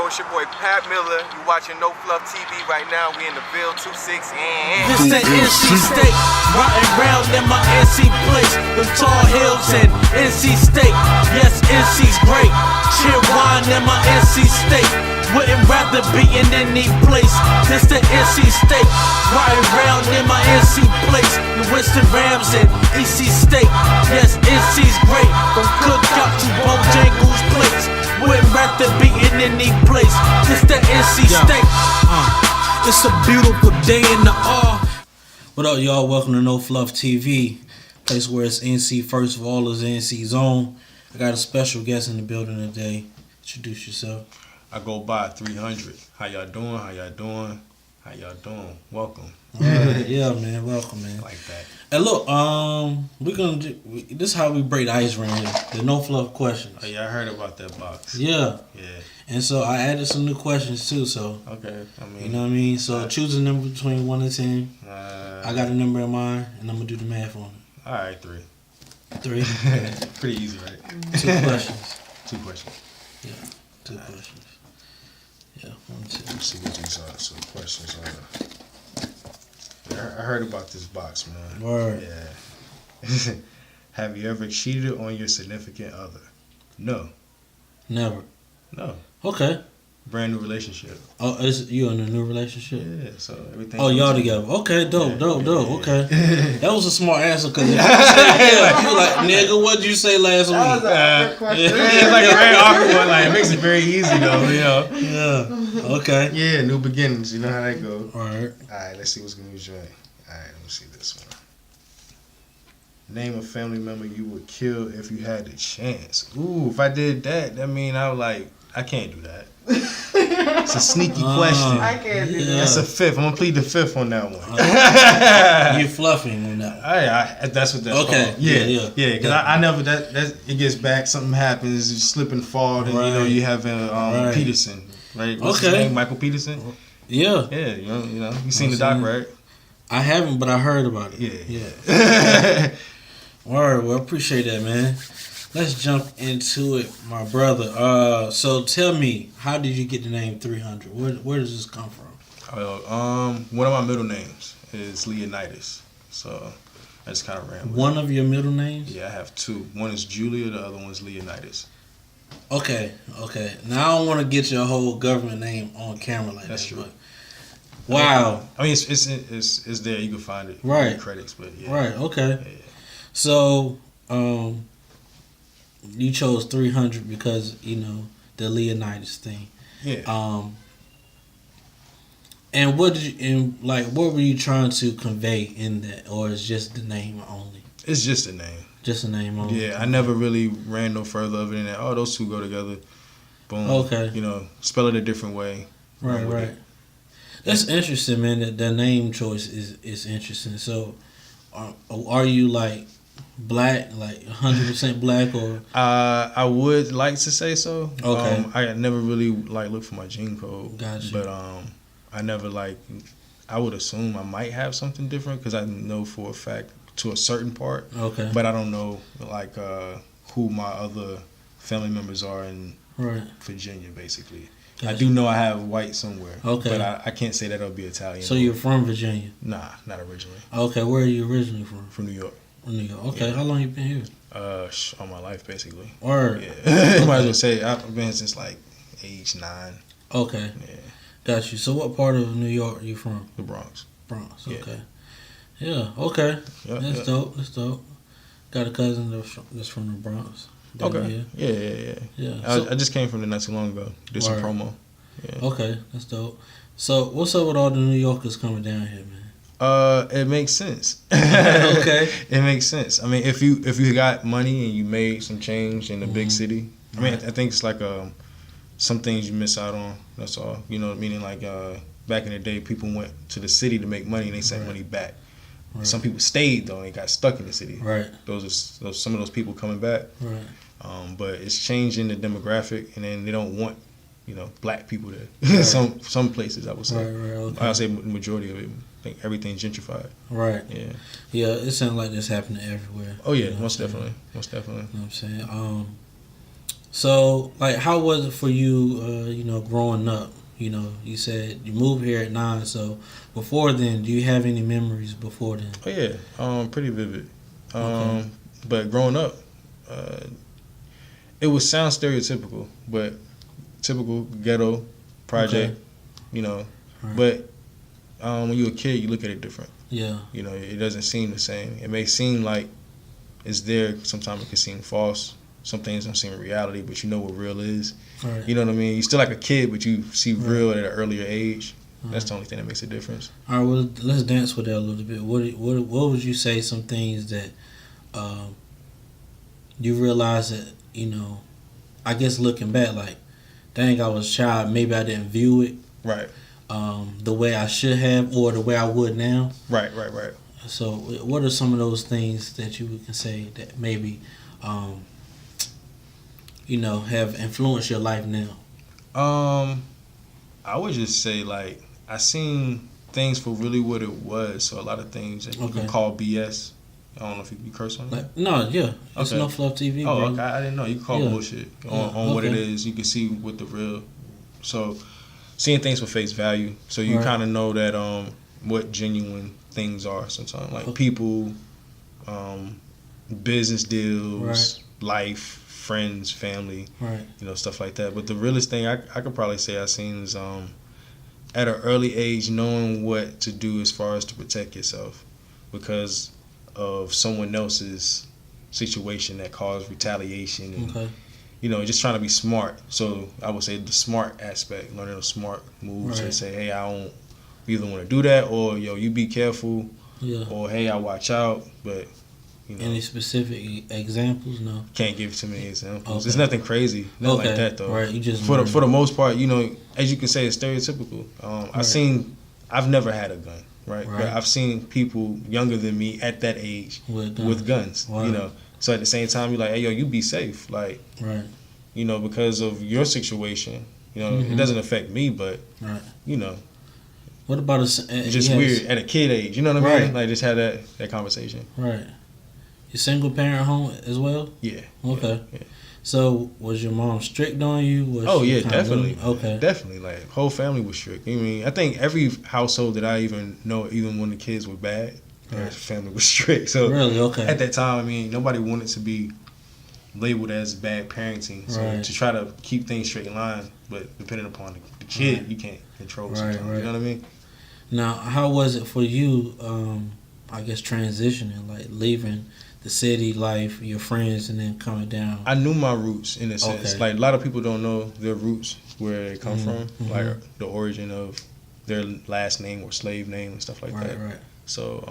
yo, it's your boy Pat Miller. You watching No Fluff TV right now. We in the Ville 26. This the NC State, riding round in my NC place. The tall hills and NC State. Yes, NC's great. Cheer wine in my NC State. Wouldn't rather be in any place. This the NC State, riding round in my NC place. The Winston Rams and EC State. Yes, NC's great. From Cookout to Bojangles Place. Wouldn't rather be in any place. This the NC State. It's a beautiful day in the R. What up, y'all? Welcome to No Fluff TV, place where it's NC first of all is NC zone. I got a special guest in the building today. Introduce yourself. I go by 300. How y'all doing? How y'all doing? How y'all doing? Welcome. Yeah, man. Welcome, man. Like that. And look, we're gonna do. This is how we break the ice around here. The no fluff questions. Oh yeah, I heard about that box. Yeah. Yeah. And so I added some new questions too. So Okay. I mean, you know what I mean. So choose a number between 1 and 10. I got a number in mind, and I'm gonna do the math on it. All right, 3. 3. Okay. Pretty easy, right? 2 questions. 2 questions. Yeah. 2 questions. Yeah. 1, 2. Let's see what these are. Some questions are. I heard about this box, man. Word. Yeah. Have you ever cheated on your significant other? No. Never. No. Okay. Brand new relationship. Oh, is you in a new relationship? Yeah. So everything. Oh, y'all together. Okay, dope. Yeah. Okay. That was a smart answer because you like, nigga, what'd you say last week? It's like a very awkward one. Like, it makes it very easy, though, you know? Yeah. Okay. Yeah, new beginnings. You know how that go. All right. All right, let's see what's going to be joint. All right, let me see this one. Name a family member you would kill if you had the chance. Ooh, if I did that, that mean I can't do that. It's a sneaky question. I can't do that. That's a 5th. I'm going to plead the 5th on that one. You fluffing on that one. That's what that's Okay. called. Yeah. Because I never, it gets back, something happens, you slip and fall, and Right. you have Peterson, right? What's his name? Michael Peterson? Yeah. Yeah, you know, you seen the doc, right? I haven't, but I heard about it. Yeah. Word. Well, appreciate that, man. Let's jump into it, my brother. So tell me, how did you get the name 300? Where does this come from? One of my middle names is Leonidas, so I just kind of ran with One of your middle names? Yeah, I have 2. One is Julia, the other one is Leonidas. Okay. Now I don't want to get your whole government name on camera like That's that. true. But, wow. I mean, it's there. You can find it. Right. In the credits, but yeah. Right. Okay. Yeah. So, you chose 300 because the Leonidas thing. Yeah. And what were you trying to convey in that, or is just the name only? It's just a name. Just a name only. Yeah, I never really ran no further of it than that. Oh, those two go together. Boom. Okay. Spell it a different way. Right. That's interesting, man. That the name choice is interesting. So, are you like black, like 100% black, or? I would like to say so. Okay. I never really looked for my gene code. Gotcha. But I never I would assume I might have something different because I know for a fact to a certain part. Okay. But I don't know who my other family members are in Virginia, basically. Gotcha. I do know I have white somewhere. Okay. But I can't say that it'll be Italian. So you're from Virginia? Nah, not originally. Okay, where are you originally from? From New York. New York. Okay, Yeah. How long you been here? All my life, basically. Word. Yeah. I might as well say I've been since age 9. Okay. Yeah. Got you. So what part of New York are you from? The Bronx. Bronx. Yeah. Okay. Yeah. Okay. Yep, That's dope. That's dope. Got a cousin that's from the Bronx. Okay. Yeah. Yeah. I just came from there not too long ago. Did some promo. Yeah. Okay. That's dope. So what's up with all the New Yorkers coming down here, man? It makes sense. Okay. It makes sense. I mean, if you got money and you made some change in a big city, I mean, I think it's like some things you miss out on. That's all. Meaning back in the day, people went to the city to make money and they sent money back. Right. Some people stayed though and they got stuck in the city. Right. Those are some of those people coming back. Right. But it's changing the demographic, and then they don't want black people there. Right. some places I would say. Right. Okay. I would say majority of it. I think everything's gentrified. Right. Yeah. Yeah. It sounds like this happening everywhere. Oh yeah, most definitely. Most definitely. You know what I'm saying? So, like, how was it for you, growing up? You said you moved here at 9, so before then, do you have any memories before then? Oh yeah, pretty vivid. Okay. But growing up, it would sound stereotypical, but typical ghetto project, Okay. you know. Right. But when you're a kid, you look at it different. Yeah. It doesn't seem the same. It may seem like it's there. Sometimes it can seem false. Some things don't seem reality, but you know what real is. Right. You know what I mean? You're still like a kid, but you see Right. real at an earlier age. That's Right. the only thing that makes a difference. All right, well, let's dance with that a little bit. What would you say some things that you realize that, I guess looking back, like, dang, I was a child, maybe I didn't view it Right. the way I should have or the way I would now. Right. So what are some of those things that you can say that maybe, have influenced your life now? I would just say, like, I seen things for really what it was. So a lot of things that you Okay. can call BS. I don't know if you curse on that. Like, no, yeah, it's Okay. no Fluff TV, Oh, bro. okay. I didn't know. You can call Yeah. bullshit on, Yeah, on what it okay. is. You can see what the real. So seeing things for face value. So you Right. kind of know that what genuine things are sometimes. Like Okay. people, business deals, Right. life, friends, family, Right. stuff like that. But the realest thing I could probably say I seen is at an early age knowing what to do as far as to protect yourself because of someone else's situation that caused retaliation and just trying to be smart. So I would say the smart aspect, learning a smart moves Right. and say, hey, I don't either want to do that or you be careful Yeah. or hey, I watch out. But Any specific examples? No. can't give too many examples. Okay. It's nothing crazy, nothing Okay. like that though. Right. You just For learned. the most part, as you can say, it's stereotypical. Right. I've never had a gun, right? Right. But I've seen people younger than me at that age with guns. Wow. So at the same time, you're like, hey, you be safe, like, Right. because of your situation. It Mhm. doesn't affect me, but Right. What about it's just weird at a kid age. You know what I mean? Right. Like just have that conversation. Right. You single parent home as well? Yeah. Okay. Yeah. So was your mom strict on you? Was Oh she yeah, kinda definitely. Okay. Definitely. Like whole family was strict. I think every household that I even know, even when the kids were bad, their Right. family was strict. So Really? Okay. at that time, nobody wanted to be labeled as bad parenting. So Right. to try to keep things straight in line, but depending upon the kid, Right. you can't control Right, sometimes. right. You know what I mean? Now, how was it for you? I guess transitioning, like leaving the city life, your friends, and then coming down. I knew my roots in a sense. Okay. Like a lot of people don't know their roots, where they come from, mhm. like the origin of their last name or slave name and stuff like Right. that. Right. So,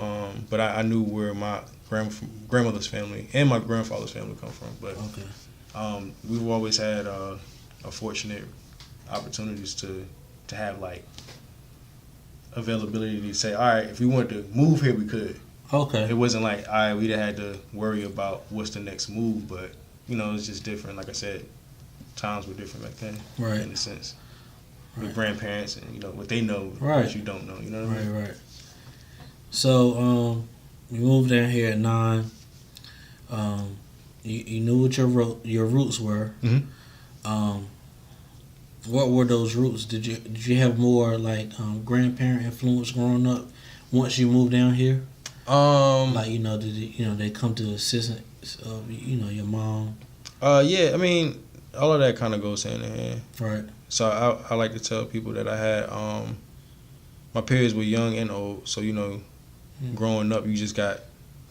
but I knew where my grandmother's family and my grandfather's family come from. But Okay. we've always had a fortunate opportunities to have like availability to say, all right, if we wanted to move here, we could. Okay. It wasn't like, all right, we had to worry about what's the next move, but it's just different. Like I said, times were different back then, Right. in a sense. Right. With grandparents and what they know, Right. what you don't know. You know what I mean? Right. So, you moved down here at 9. You knew what your roots were. Mhm. What were those roots? Did you have more like grandparent influence growing up once you moved down here? Like did they come to assistance of your mom? Yeah, all of that kind of goes hand in hand. Right. So I like to tell people that I had my peers were young and old. So growing up, you just got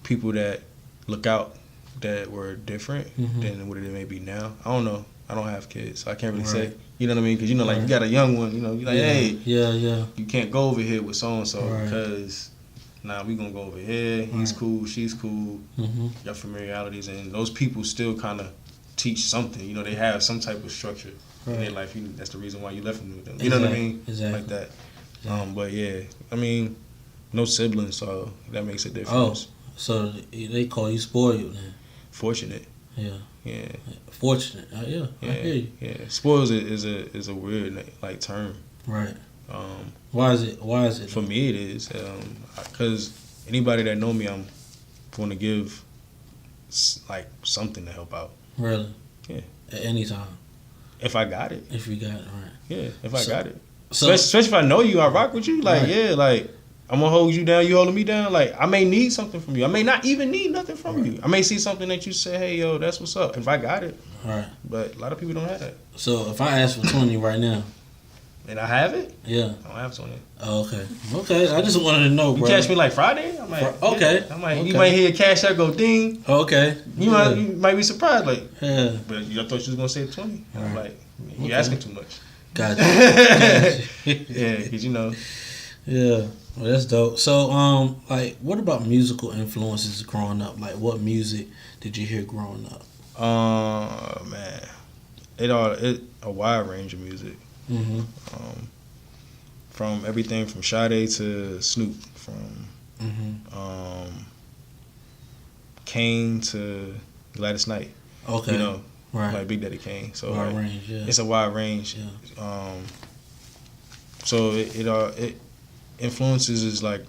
people that look out that were different than what it may be now. I don't know. I don't have kids, so I can't really say. Right. You know what I mean? Because like Right. you got a young one. You're like, hey, Yeah. you can't go over here with so and so Right. because we gonna go over here. He's Right. cool, she's cool. Mhm. Your familiarities and those people still kind of teach something. They have some type of structure in their Right. life. That's the reason why you left them with them. You know what I mean? Exactly. Like that. Exactly. But yeah, no siblings, so that makes a difference. So they call you spoiled then? Fortunate. Yeah. Yeah. Fortunate. Yeah. I hear you. Yeah. Spoiled is a weird like term. Right. Why is it? For me, it is because anybody that know me, I'm going to give like something to help out. Really? Yeah. At any time. If I got it. If you got it, right. Yeah, if I got it. So, Especially if I know you, I rock with you. Like, right. yeah, like, I'm going to hold you down, you holding me down. Like, I may need something from you. I may not even need nothing from you. I may see something that you say, hey, yo, that's what's up. If I got it. Right. But a lot of people don't have that. So, if I ask for 20 right now. And I have it? Yeah. I don't have 20. Oh, okay. Okay, I just wanted to know, bro. You catch me like Friday? I'm like, okay. Yeah. I'm like, okay. You might hear a cash out go ding. Okay. You might be surprised, like, yeah. But I thought you was gonna say 20. Right. I'm like, you asking too much. Gotcha. Yeah, because Yeah. Well, that's dope. So, like, what about musical influences growing up? Like, what music did you hear growing up? Man, it a wide range of music. Mm-hmm. From everything from Sade to Snoop, from Kane to Gladys Knight. Okay. You know, right. like Big Daddy Kane. So wide like, range, yeah. it's a wide range. Yeah. So it influences is like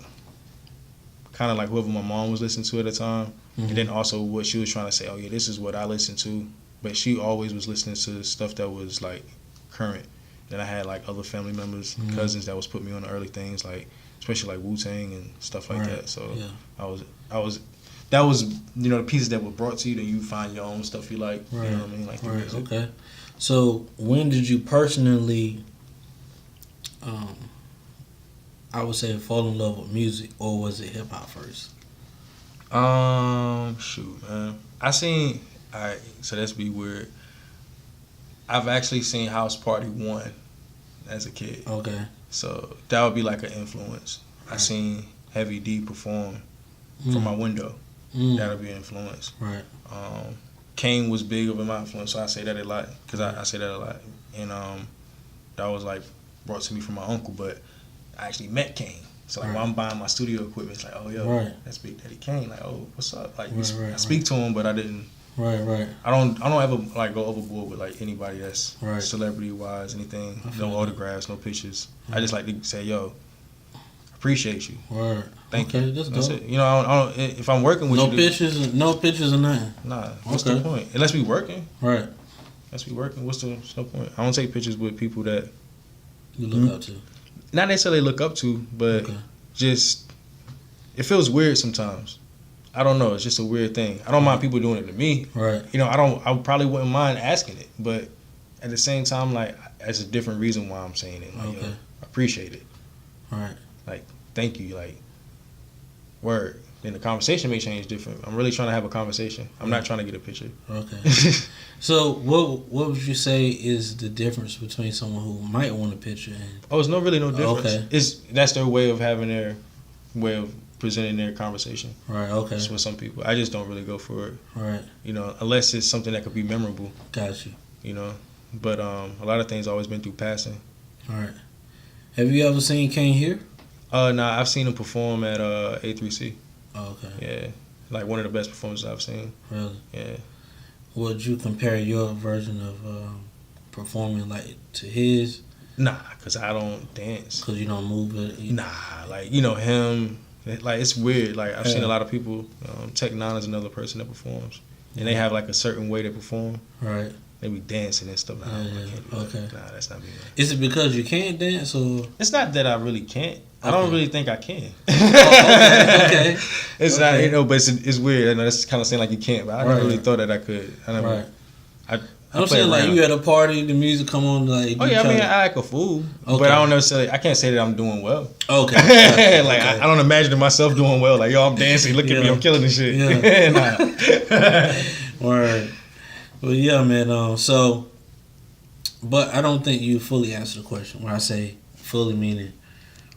kind of like whoever my mom was listening to at the time, and then also what she was trying to say. Oh yeah, this is what I listen to. But she always was listening to stuff that was like current. Then I had like other family members, cousins that was putting me on the early things, like especially like Wu-Tang and stuff like that. So that was the pieces that were brought to you. Then you find your own stuff you like. Right. You know what I mean? Like right. Okay. So when did you personally, I would say, fall in love with music, or was it hip hop first? Shoot, man. Alright, so that's be weird. I've actually seen House Party 1 as a kid. Okay. So that would be like an influence. Right. I seen Heavy D perform from my window. That would be an influence. Right. Kane was big of my influence, so I say that a lot because I say that a lot. And that was like brought to me from my uncle, but I actually met Kane. So like when I'm buying my studio equipment, it's like, oh yo, that's Big Daddy Kane. Like, oh, what's up? Like I speak to him, but I didn't. Right. I don't ever like go overboard with like anybody that's celebrity wise, anything. No autographs, no pictures. I just like to say, yo, appreciate you. Right. Thank you. That's dope. it. You know, I don't, if I'm working with you, no pictures or nothing. Nah. What's the point? Unless we working. Right. Unless we working. What's no point? I don't take pictures with people that you look up to. Not necessarily look up to, but just it feels weird sometimes. I don't know. It's just a weird thing. I don't mind people doing it to me. Right. You know, I probably wouldn't mind asking it, but at the same time, like, it's a different reason why I'm saying it. Like, yo, I appreciate it. Right. Like, thank you. Like, word. Then the conversation may change different. I'm really trying to have a conversation. I'm not trying to get a picture. Okay. So, what would you say is the difference between someone who might want a picture and? Oh, it's really no difference. Okay. That's their way of having their way of presenting their conversation. Right, okay. Just with some people. I just don't really go for it. Right. You know, unless it's something that could be memorable. Got you. You know. But a lot of things always been through passing. All right. Have you ever seen Kane here? Nah, I've seen him perform at A3C. Oh, okay. Yeah. Like one of the best performances I've seen. Really? Yeah. Would you compare your version of performing like to his? Nah, because I don't dance. Because you don't move it? Nah, like, him. Like, it's weird. Like, I've seen a lot of people. Tech Nine is another person that performs, and they have like a certain way they perform. Right. They be dancing and stuff. Nah, I can't do that. Nah, that's not me. Man. Is it because you can't dance, or? It's not that I really can't. I don't really think I can. Okay. It's not, but it's weird. I know that's kind of saying like you can't, but I never really thought that I could. I never. I'm saying like you at a party, the music come on like. Oh yeah, I mean I act a fool, but I don't necessarily. I can't say that I'm doing well. Okay. Like I don't imagine myself doing well. Like, yo, I'm dancing. Look at me, I'm killing this shit. Yeah. Word. Well, yeah, man. So, but I don't think you fully answered the question. When I say fully, meaning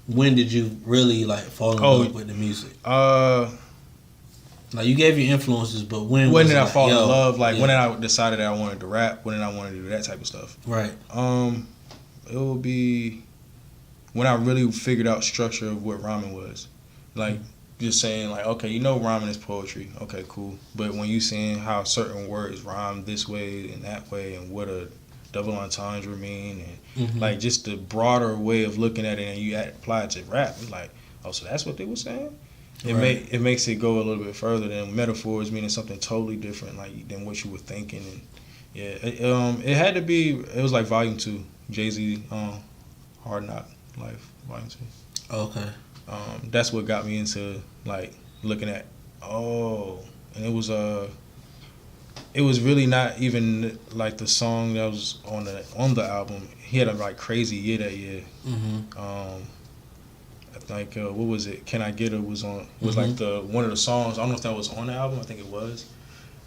when did you really like fall in love with the music? Like, you gave your influences, but when did I fall in love? Like, when did I decided that I wanted to rap? When did I want to do that type of stuff? Right. It will be when I really figured out structure of what rhyming was. Like, just saying, like, okay, rhyming is poetry. Okay, cool. But when you seeing how certain words rhyme this way and that way and what a double entendre mean and, like, just the broader way of looking at it and you apply it to rap, it's like, oh, so that's what they were saying? It makes it go a little bit further than metaphors meaning something totally different, like, than what you were thinking. And, It had to be. It was like Volume 2, Jay-Z, Hard Knock Life, Volume 2. Okay. That's what got me into like looking at. And it was really not even like the song that was on the album. He had a like crazy year that year. I think what was it? Can I Get Her was like the one of the songs. I don't know if that was on the album. I think it was.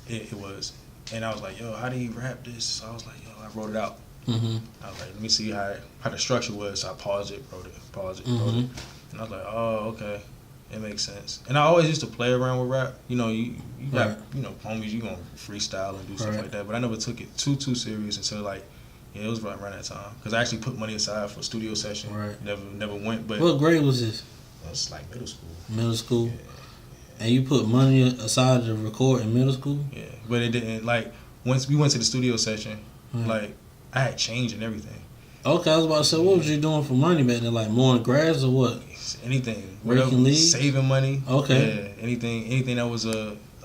It was. And I was like, yo, how do you rap this? So I was like, yo, I wrote it out. I was like, let me see how the structure was. So I paused it, wrote it, wrote it. And I was like, oh, okay. It makes sense. And I always used to play around with rap. You know, you got, homies, you gonna freestyle and do stuff like that. But I never took it too serious until like, it was right around that time. Because I actually put money aside for a studio session. Right. Never went. But what grade was this? It was like middle school. Middle school? Yeah. And you put money aside to record in middle school? Yeah. But it didn't, like, once we went to the studio session, like, I had change and everything. Okay, I was about to say, what was you doing for money back then? Like mowing grass or what? Anything. Breaking leaves? Saving money. Okay. Yeah. Anything that was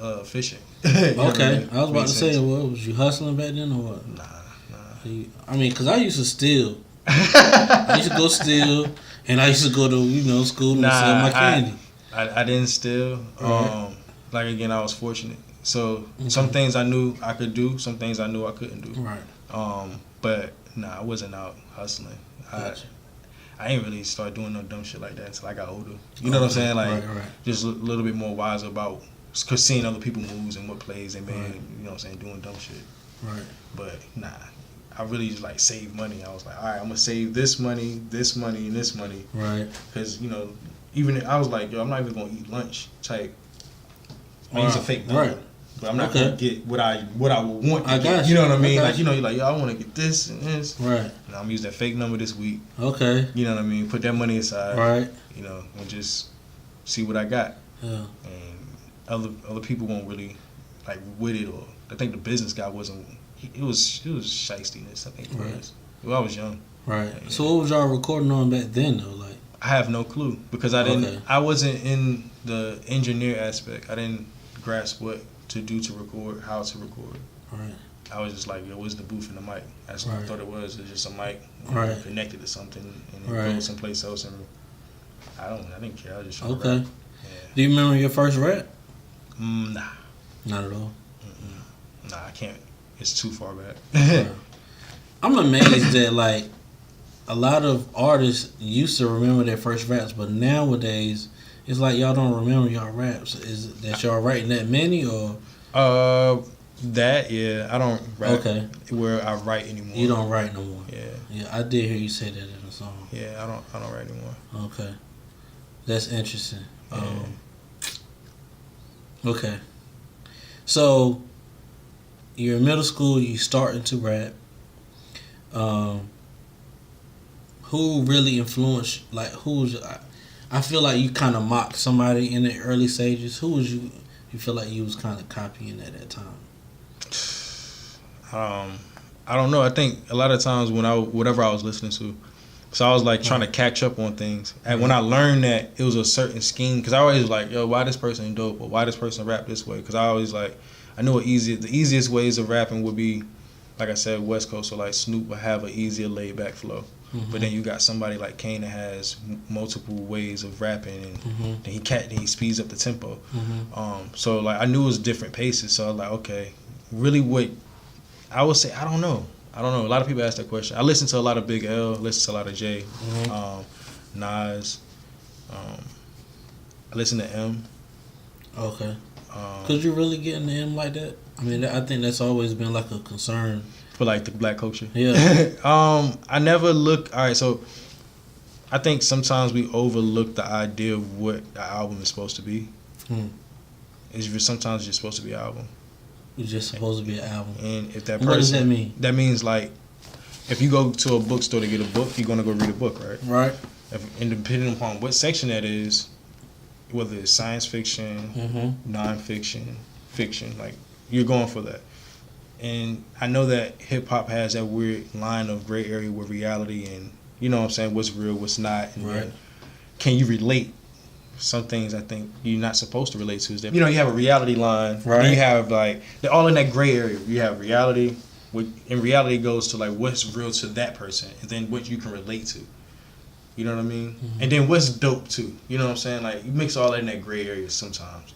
efficient. Okay. I was about to say, what, was you hustling back then or what? Nah. I mean, because I used to steal. I used to go steal, and I used to go to, school and sell my candy. I didn't steal. Like, again, I was fortunate. So, some things I knew I could do, some things I knew I couldn't do. Right. But, I wasn't out hustling. Gotcha. I ain't really start doing no dumb shit like that until I got older. You know what I'm saying? Like, just a little bit more wiser about seeing other people moves and what plays they made, you know what I'm saying, doing dumb shit. Right. But, I really just, like, save money. I was like, all right, I'm going to save this money, and this money. Right. Because, even I was like, yo, I'm not even going to eat lunch type. I use a fake number. Right. But I'm not going to get what I would want to get. You know what I mean? Like, you're like, yo, I want to get this and this. Right. And I'm going to use that fake number this week. Okay. You know what I mean? Put that money aside. Right. And just see what I got. Yeah. And other people won't really, like, with it. Or I think the business guy wasn't. It was shystiness, I think it was. Well, I was young. Right. So what was y'all recording on back then, though? Like, I have no clue because I wasn't in the engineer aspect. I didn't grasp what to do to record, how to record. Right. I was just like, yo, what's the booth and the mic? That's what I thought it was. It's just a mic connected to something and it goes someplace else. And I didn't care. I was just trying to rap. Yeah. Do you remember your first rap? Nah. Not at all? Nah, I can't. It's too far back. I'm amazed that, like, a lot of artists used to remember their first raps, but nowadays it's like y'all don't remember y'all raps. Is it that y'all writing that many or? I don't rap where I write anymore. You don't write no more. Yeah, I did hear you say that in a song. Yeah, I don't write anymore. Okay, that's interesting. Okay, so you're in middle school. You starting to rap. Who really influenced? Like, who's? I feel like you kind of mocked somebody in the early stages. Who was you? You feel like you was kind of copying at that time? I don't know. I think a lot of times whatever I was listening to, so I was like trying to catch up on things. And when I learned that it was a certain scheme, because I always was like, yo, why this person dope or why this person rap this way? Because I always like, I knew the easiest ways of rapping would be, like I said, West Coast. So like Snoop would have an easier laid back flow. But then you got somebody like Kane that has multiple ways of rapping, and then he speeds up the tempo. So like I knew it was different paces. So I was like, okay, really, what I would say, I don't know. A lot of people ask that question. I listen to a lot of Big L, listen to a lot of Jay, Nas. I listen to M. Okay. Could you really get into M like that? I mean, I think that's always been like a concern. For like the black culture? Yeah. I never look. All right, so I think sometimes we overlook the idea of what the album is supposed to be. Sometimes it's just supposed to be an album. It's just supposed to be an album. And if that person, what does that mean? That means like, if you go to a bookstore to get a book, you're gonna go read a book, right? Right. And depending upon what section that is, whether it's science fiction, nonfiction, fiction, like you're going for that. And I know that hip hop has that weird line of gray area with reality and, you know what I'm saying, what's real, what's not. And can you relate? Some things I think you're not supposed to relate to is that, you have a reality line. Right. And you have like, they're all in that gray area. You have reality, what in reality goes to like what's real to that person, and then what you can relate to. You know what I mean? Mm-hmm. And then what's dope too. You know what I'm saying? Like you mix all that in that gray area sometimes.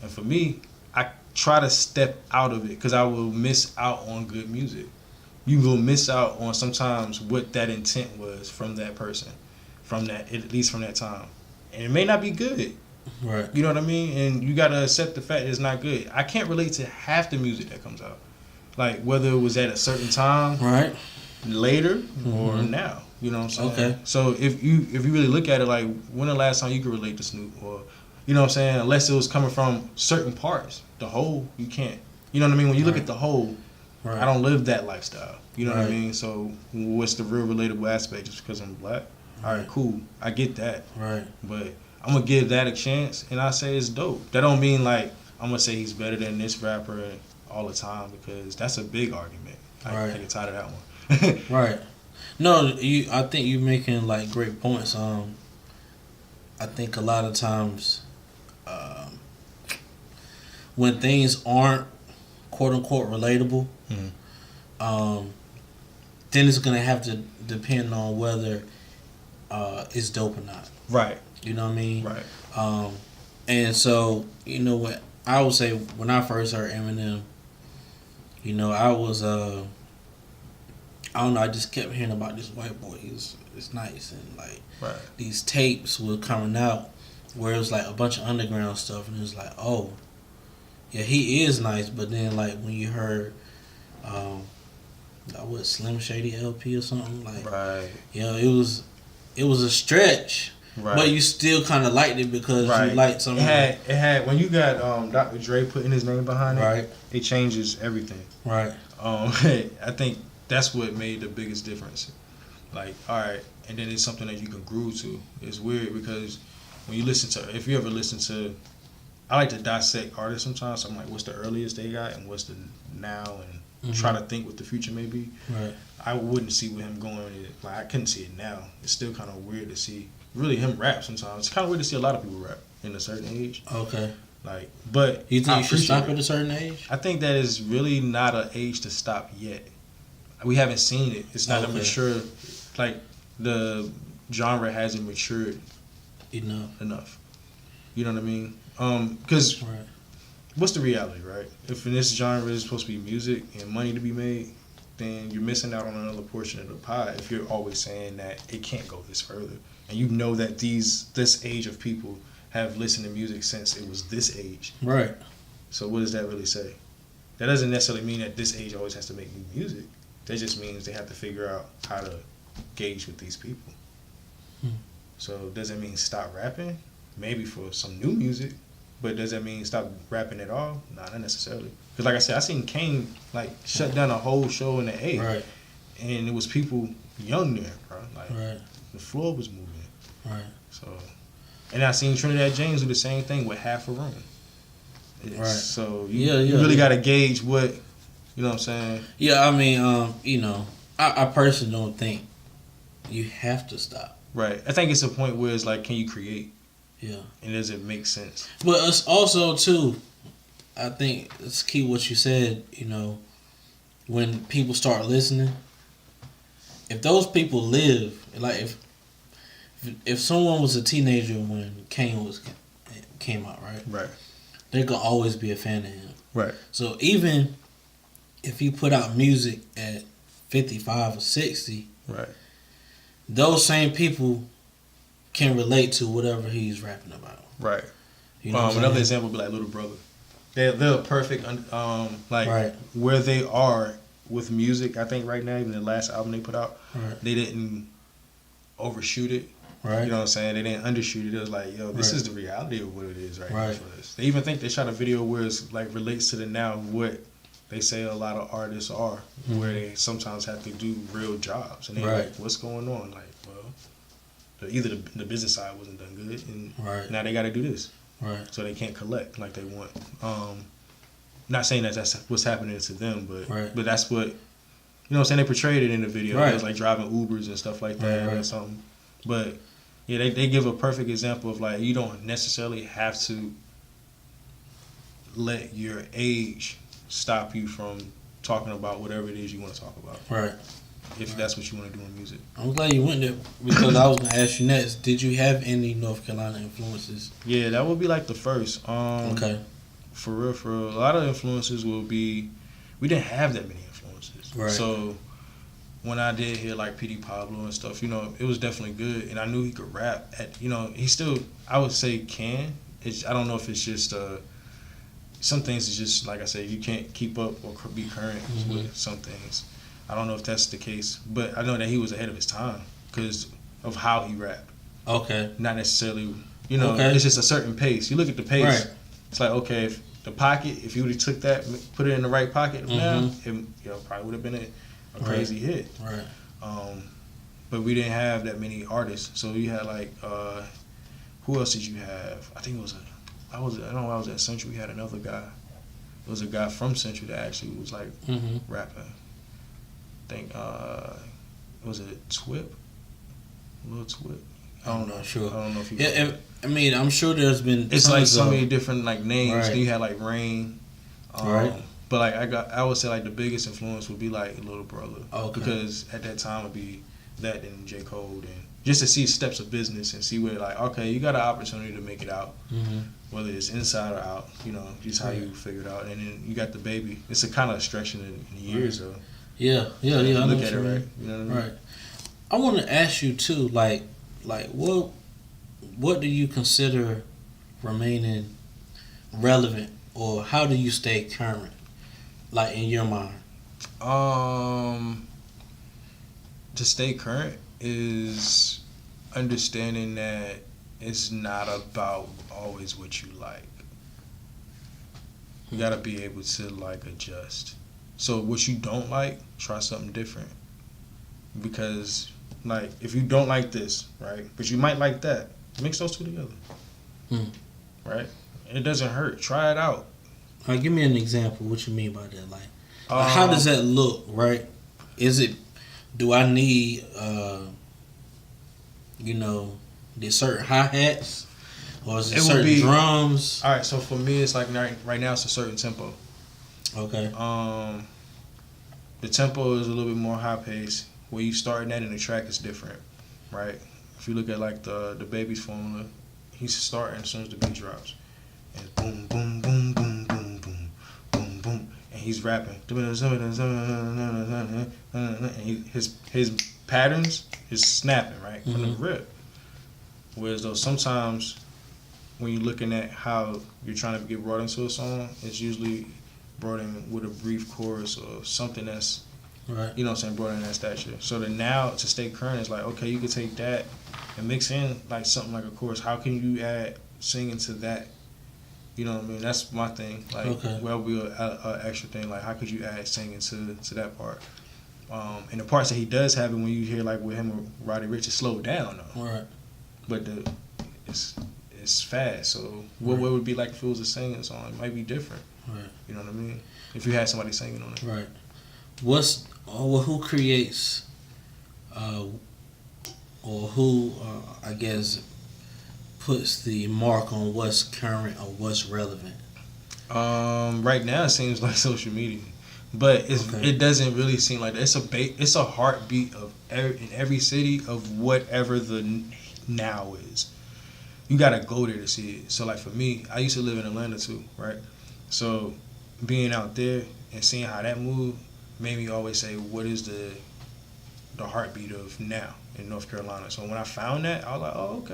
And for me, I try to step out of it because I will miss out on good music. You will miss out on sometimes what that intent was from that person, from that, at least from that time. And it may not be good. Right. You know what I mean? And you got to accept the fact that it's not good. I can't relate to half the music that comes out. Like whether it was at a certain time, right, later, or now. You know what I'm saying? Okay. So if you really look at it, like when the last time you could relate to Snoop, or you know what I'm saying, unless it was coming from certain parts, the whole you can't. You know what I mean? When you look at the whole, I don't live that lifestyle. You know what I mean? So what's the real relatable aspect? Just because I'm black? All right, cool. I get that. Right. But I'm gonna give that a chance, and I say it's dope. That don't mean like I'm gonna say he's better than this rapper all the time, because that's a big argument. I get tired of that one. Right. No, I think you're making like great points. I think a lot of times, when things aren't quote unquote relatable, then it's gonna have to depend on whether it's dope or not. Right. You know what I mean? Right. And so, you know what I would say, when I first heard Eminem, you know, I was I don't know, I just kept hearing about this white boy. It's nice, and like these tapes were coming out where it was like a bunch of underground stuff, and it was like, oh, yeah, he is nice. But then like when you heard what, Slim Shady LP or something, like you know, it was a stretch. Right. But you still kind of liked it because you liked something. It had when you got Dr. Dre putting his name behind it, it changes everything. Right. I think that's what made the biggest difference. Like, all right, and then it's something that you can groove to. It's weird because when you listen to, if you ever listen to, I like to dissect artists sometimes. So I'm like, what's the earliest they got and what's the now, and try to think what the future may be. Right. I wouldn't see with him going. Like, I couldn't see it now. It's still kind of weird to see really him rap sometimes. It's kind of weird to see a lot of people rap in a certain age. Okay. Like, but you think you should stop at a certain age? I think that is really not an age to stop yet. We haven't seen it. It's not a mature, like the genre hasn't matured enough. You know what I mean? Because what's the reality, right? If in this genre is supposed to be music and money to be made, then you're missing out on another portion of the pie if you're always saying that it can't go this further. And you know that this age of people have listened to music since it was this age. Right. So what does that really say? That doesn't necessarily mean that this age always has to make new music. That just means they have to figure out how to gauge with these people. So does that mean stop rapping? Maybe for some new music. But does that mean stop rapping at all? Nah, not necessarily. Because like I said, I seen Kane like shut down a whole show in the A. Right. And it was people young there, bro. Like the floor was moving. Right. So, and I seen Trinidad James do the same thing with half a room. So you really got to gauge what, you know what I'm saying? Yeah, I mean, you know, I personally don't think you have to stop. Right. I think it's a point where it's like, can you create? Yeah. And does it make sense? But it's also, too, I think it's key what you said, you know, when people start listening, if those people live, like if someone was a teenager when Kane came out, right? They're going to always be a fan of him. Right. So even if he put out music at 55 or 60, those same people can relate to whatever he's rapping about. Right. You know another example would be like Little Brother. They're a perfect, where they are with music, I think right now, even the last album they put out, they didn't overshoot it. Right. You know what I'm saying? They didn't undershoot it. It was like, yo, this is the reality of what it is right now for us. They even think they shot a video where it's like relates to the now of what they say a lot of artists are, where they sometimes have to do real jobs. And they're like, what's going on? Like, well, either the business side wasn't done good, and now they got to do this. Right. So they can't collect like they want. Not saying that that's what's happening to them, but that's what, you know what I'm saying? They portrayed it in the video. It was like driving Ubers and stuff like that or something. But yeah, they give a perfect example of like, you don't necessarily have to let your age stop you from talking about whatever it is you want to talk about. Right. If that's what you want to do in music. I'm glad you went there because I was gonna ask you next. Did you have any North Carolina influences? Yeah, that would be like the first. Okay. For real, a lot of influences will be. We didn't have that many influences. Right. So when I did hear like P.D. Pablo and stuff, you know, it was definitely good, and I knew he could rap. You know, he still, I would say, can. I don't know if it's just some things is just like I said, you can't keep up or be current with some things. I don't know if that's the case, but I know that he was ahead of his time because of how he rapped. Okay. Not necessarily, you know, it's just a certain pace. You look at the pace, right. It's like, okay, if the pocket, if you would have took that, put it in the right pocket now, it probably would have been a crazy hit. Right. But we didn't have that many artists. So you had like, who else did you have? I think it was I know I was at Central. We had another guy. It was a guy from Central that actually was like rapping. I think was it Twip? Lil Twip? I don't know. Sure. I don't know if you. Yeah, I mean, I'm sure there's been. It's like so many different like names. Right. Then you had like Rain. Right. But like I would say like the biggest influence would be like Little Brother. Okay. Because at that time it'd be that and J. Cole and just to see steps of business and see where like, okay, you got an opportunity to make it out. Whether it's inside or out, you know, just how you figure it out. And then you got the Baby. It's a kind of stretching in years though. Yeah. I look at it right. You know what I mean? Right. I want to ask you too, like what do you consider remaining relevant, or how do you stay current, like in your mind? To stay current is understanding that it's not about always what you like. You gotta be able to like adjust. So what you don't like, try something different. Because like if you don't like this, right, but you might like that, mix those two together. Right? It doesn't hurt. Try it out. Like, give me an example. What you mean by that? Like how does that look? Right? Do I need the certain hi-hats, or is it certain drums? All right, so for me, it's like right now it's a certain tempo. Okay. The tempo is a little bit more high pace. Where you starting at in the track is different, right? If you look at like the Baby's formula, he's starting as soon as the beat drops, and it's boom, boom, boom, boom, boom, boom, boom, boom, and he's rapping. And his patterns is snapping right from the rip. Whereas though sometimes when you're looking at how you're trying to get brought into a song, it's usually brought in with a brief chorus or something that's, right. You know what I'm saying, brought in that stature. So then now to stay current is like, okay, you can take that and mix in like something like a chorus. How can you add singing to that? You know what I mean? That's my thing. Like, well, be an extra thing. Like, how could you add singing to that part? And the parts that he does have it when you hear like with him or Roddy Ricch, it's slowed down though. Right. But it's fast. So what would it be like if it was a singing song? It might be different. Right. You know what I mean? If you had somebody singing on it. Right. Who creates, or who I guess puts the mark on what's current or what's relevant? Right now it seems like social media, but it doesn't really seem like that. It's a heartbeat of in every city of whatever the now is. You gotta go there to see it. So like for me, I used to live in Atlanta too, right? So being out there and seeing how that moved made me always say, what is the heartbeat of now in North Carolina? So when I found that, I was like, oh,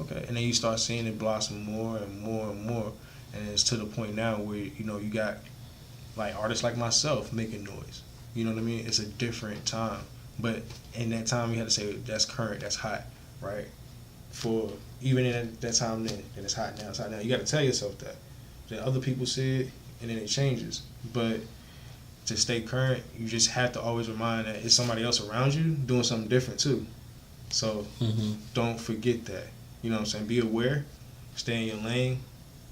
okay. And then you start seeing it blossom more and more and more. And it's to the point now where, you know, you got like artists like myself making noise. You know what I mean? It's a different time. But in that time, you had to say, that's current, that's hot, right? For even in that time then, and it's hot now, it's hot now. You got to tell yourself that. Then other people see it, and then it changes. But to stay current, you just have to always remind that it's somebody else around you doing something different too. So don't forget that. You know what I'm saying? Be aware, stay in your lane,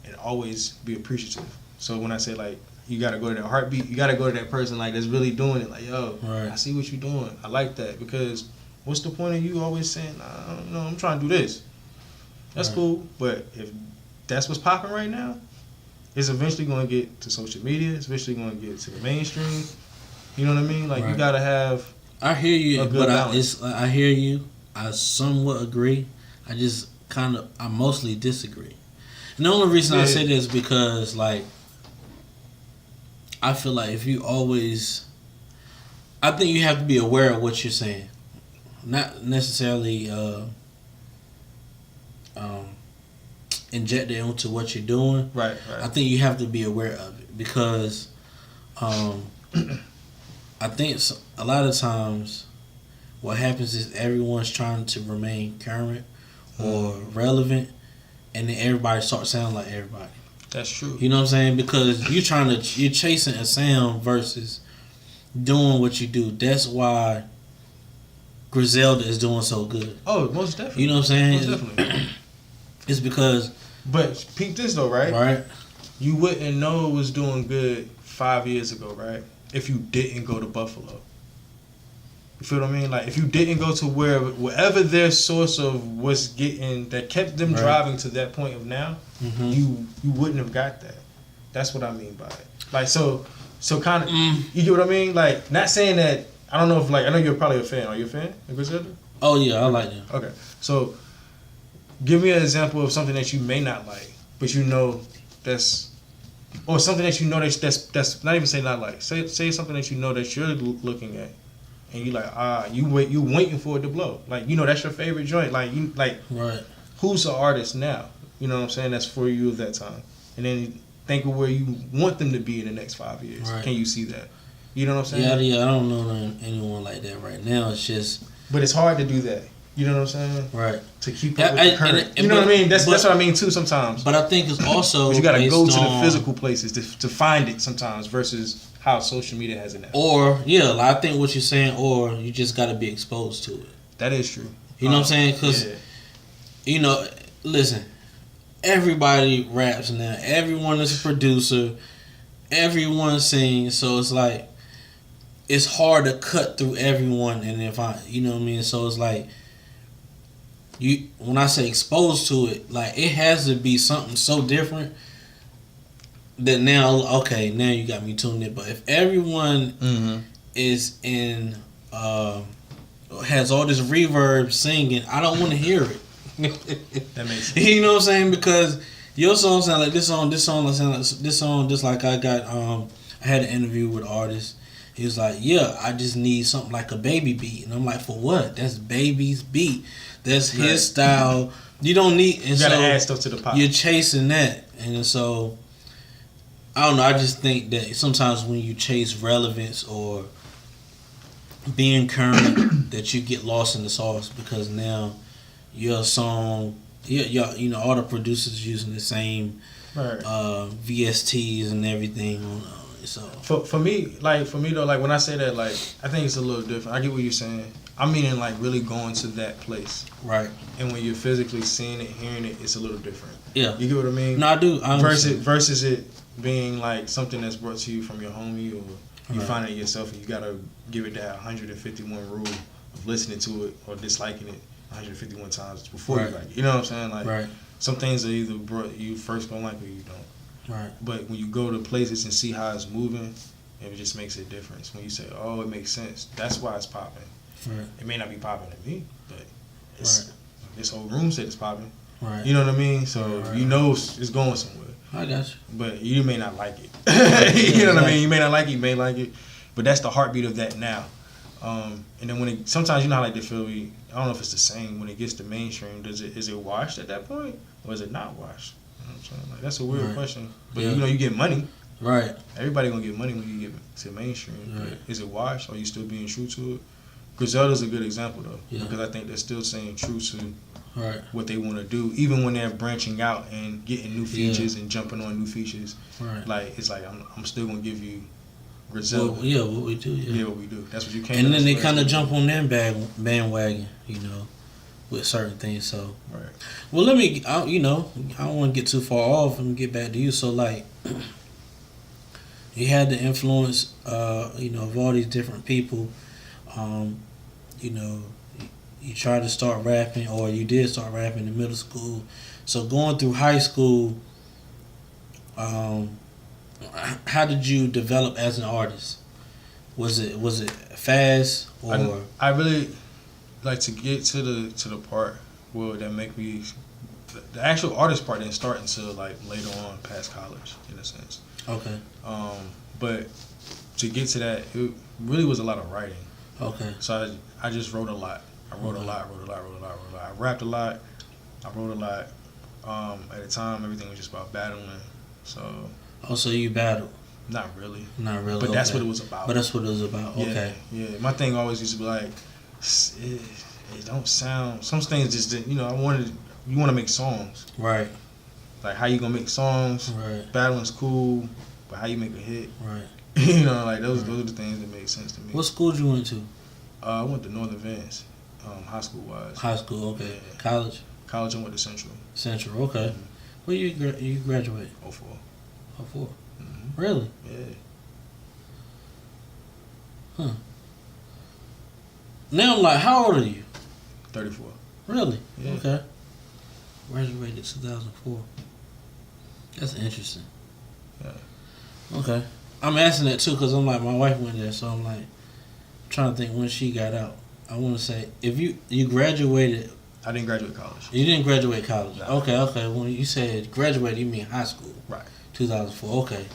and always be appreciative. So when I say like you gotta go to that heartbeat, you gotta go to that person like that's really doing it. Like, yo, I see what you're doing. I like that, because what's the point of you always saying, no, I'm trying to do this. That's cool, but if that's what's popping right now, It's eventually going to get to social media. It's eventually going to get to the mainstream. You know what I mean? Like, you got to have I hear you, a good but balance. I hear you. I somewhat agree. I mostly disagree. And the only reason I say this is because, like, I feel like if you always, I think you have to be aware of what you're saying, not necessarily inject it into what you're doing. Right. I think you have to be aware of it because I think a lot of times what happens is everyone's trying to remain current or relevant, and then everybody starts sounding like everybody. That's true. You know what I'm saying? Because you're chasing a sound versus doing what you do. That's why Griselda is doing so good. Oh, most definitely. You know what I'm saying? Most definitely. It's because. But peep this though, right? Right. You wouldn't know it was doing good 5 years ago, right? If you didn't go to Buffalo. You feel what I mean? Like, if you didn't go to wherever their source of was getting that kept them driving to that point of now, you wouldn't have got that. That's what I mean by it. Like, so kind of, you get what I mean? Like, not saying that. I don't know if, like, I know you're probably a fan. Are you a fan of Griselda? Oh yeah, I like them. Okay, so give me an example of something that you may not like, but you know that's, or something that you know that's not even say not like. Say something that you know that you're looking at. And you like, you waiting for it to blow. Like, you know, that's your favorite joint. Like, Right. Who's the artist now? You know what I'm saying? That's for you of that time. And then think of where you want them to be in the next 5 years. Right. Can you see that? You know what I'm saying? Yeah. I don't know anyone like that right now. It's just. But it's hard to do that. You know what I'm saying? Right. To keep up with the current. You know what I mean? That's what I mean too sometimes. But I think it's also. But you got to go to the physical places to find it sometimes versus how social media has it now. Or, I think what you're saying, or you just got to be exposed to it. That is true. You know what I'm saying? Because, listen, everybody raps now. Everyone is a producer. Everyone sings. So it's like, it's hard to cut through everyone. And you know what I mean? So it's like, when I say exposed to it, like, it has to be something so different that now you got me tuned in. But if everyone is in has all this reverb singing, I don't want to hear it. That makes sense. You know what I'm saying? Because your song sound like this song sound like this song. Just like I got I had an interview with an artist. He was like, I just need something like a Baby beat, and I'm like, for what? That's Baby's beat. That's his style. You don't need. And you gotta add stuff to the pot. You're chasing that, and so. I don't know. I just think that sometimes when you chase relevance or being current, that you get lost in the sauce because now your song, all the producers using the same VSTs and everything. So for me though, like when I say that, like I think it's a little different. I get what you're saying. I mean, like really going to that place, right? And when you're physically seeing it, hearing it, it's a little different. Yeah, you get what I mean? No, I do. Versus it being like something that's brought to you from your homie, or you find it yourself and you gotta give it that 151 rule of listening to it or disliking it 151 times before you like it. You know what I'm saying? Like some things are either you first gonna like or you don't. Right. But when you go to places and see how it's moving, it just makes a difference. When you say, "Oh, it makes sense," that's why it's popping. Right. It may not be popping to me, but this whole room said it's popping. Right. You know what I mean? So you know it's going somewhere. I got you. But you may not like it. You know what I mean? You may not like it, you may like it. But that's the heartbeat of that now. And then when sometimes you know how like they feel, I don't know if it's the same, when it gets to mainstream, is it washed at that point? Or is it not washed? You know what I'm saying? Like, that's a weird question. But you get money. Right. Everybody gonna get money when you get to mainstream. Right. But is it washed? Are you still being true to it? Griselda's a good example though. Yeah. Because I think they're still staying true to what they want to do, even when they're branching out and getting new features and jumping on new features. Right. Like it's like I'm still gonna give you Griselda. What we do. Yeah, what we do. That's what you can. And then they kind of jump on that bandwagon, with certain things. So, well, let me. I don't want to get too far off and get back to you. So, like, you had the influence, of all these different people. You tried to start rapping, or you did start rapping in middle school. So going through high school, How did you develop as an artist? Was it fast or? I really like to get to the part where that make me. The actual artist part didn't start until like later on past college, in a sense. Okay. But to get to that, it really was a lot of writing. Okay. So I just wrote a lot. I wrote a lot. I rapped a lot. I wrote a lot. At the time, everything was just about battling. So. Oh, so you battled? Not really. Not really. But that's what it was about. But that's what it was about. Yeah, Okay. Yeah. My thing always used to be like, it don't sound. Some things just didn't. You want to make songs. Right. Like how you gonna make songs. Right. Battling's cool, but how you make a hit. Right. Like those are the things that make sense to me. What school did you went to? I went to Northern Vance, high school wise. High school. Okay. Yeah. College. College, I went to Central. Central. Okay. Where you graduate? 04. 04. Mm-hmm. Really? Yeah. Huh. Now I'm like, how old are you? 34. Really? Yeah. Okay. Graduated 2004. That's interesting. Yeah. Okay. I'm asking that too because I'm like, my wife went there, so I'm like, trying to think when she got out. I want to say, if you graduated. I didn't graduate college. You didn't graduate college. No. Okay. When you said graduate, you mean high school. Right. 2004. Okay.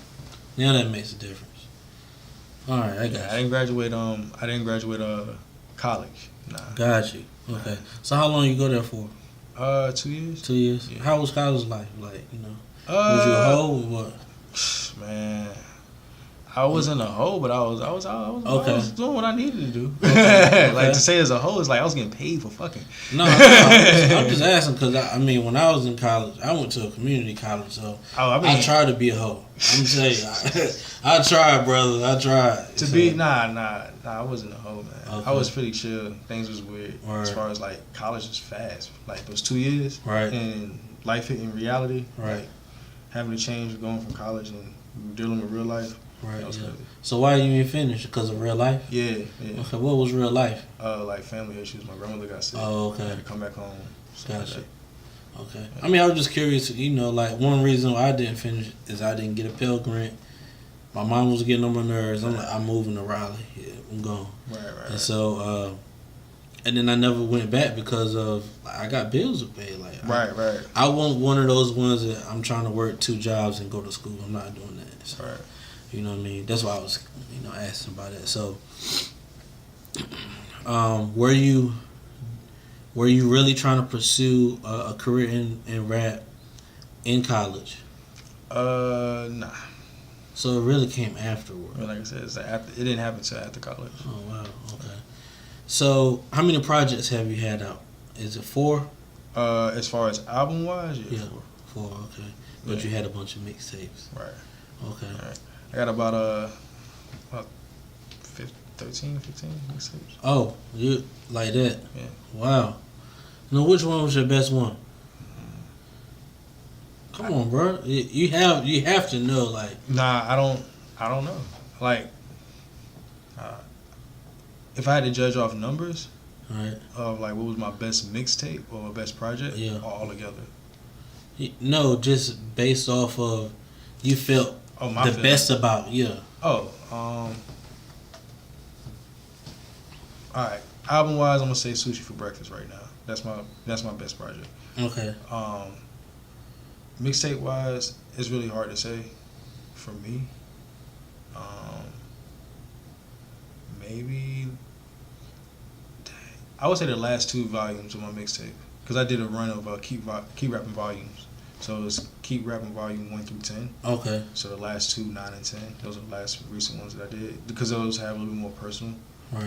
Now that makes a difference. All right, I got you. I didn't graduate college. Nah. Got you. Okay. So how long you go there for? 2 years. 2 years. Yeah. How was college life? Like, was you a hoe or what? Man, I wasn't a hoe, but I was doing what I needed to do. Okay. Like to say as a hoe is like I was getting paid for fucking. No, I'm just asking because when I was in college, I went to a community college, so I tried to be a hoe. I'm telling you, I tried, brother. I tried. I wasn't a hoe, man. Okay. I was pretty chill. Things was weird as far as like college was fast. Like those 2 years, right? And life hitting reality, right? Like, having to change going from college and dealing with real life. Right. That was crazy. So why you didn't finish? Because of real life? Yeah. Okay. What was real life? Like family issues. My grandmother got sick. Oh, okay. I had to come back home. Gotcha. Okay. I was just curious. Like one reason why I didn't finish is I didn't get a Pell Grant. My mom was getting on my nerves. I'm like, I'm moving to Raleigh. Yeah, I'm gone. Right. And so, and then I never went back because of I got bills to pay. Like, right. I wasn't one of those ones that I'm trying to work 2 jobs and go to school. I'm not doing that. So, right. You know what I mean? That's why I was, asking about that. So, were you really trying to pursue a career in rap in college? Nah. So it really came afterward. Like I said, it didn't happen until after college. Oh wow. Okay. So how many projects have you had out? Is it 4? As far as album wise, yeah. 4. Okay. But you had a bunch of mixtapes. Right. Okay. Right. I got about 13, 15 mixtapes. Oh, you like that? Yeah. Wow. Now, which one was your best one? Come on, bro. You have to know, like. Nah, I don't know. Like, if I had to judge off numbers, right, of like what was my best mixtape or my best project, yeah, or all together. No, just based off of you felt the best about, yeah. Oh, all right. Album wise, I'm gonna say Sushi4Breakfast right now. That's my best project. Okay. Mixtape wise, it's really hard to say for me. Maybe I would say the last 2 volumes of my mixtape because I did a run of keep rapping volumes. So it's Keep Rapping Volume 1 through 10. Okay. So the last 2, 9 and 10, those are the last recent ones that I did because those have a little bit more personal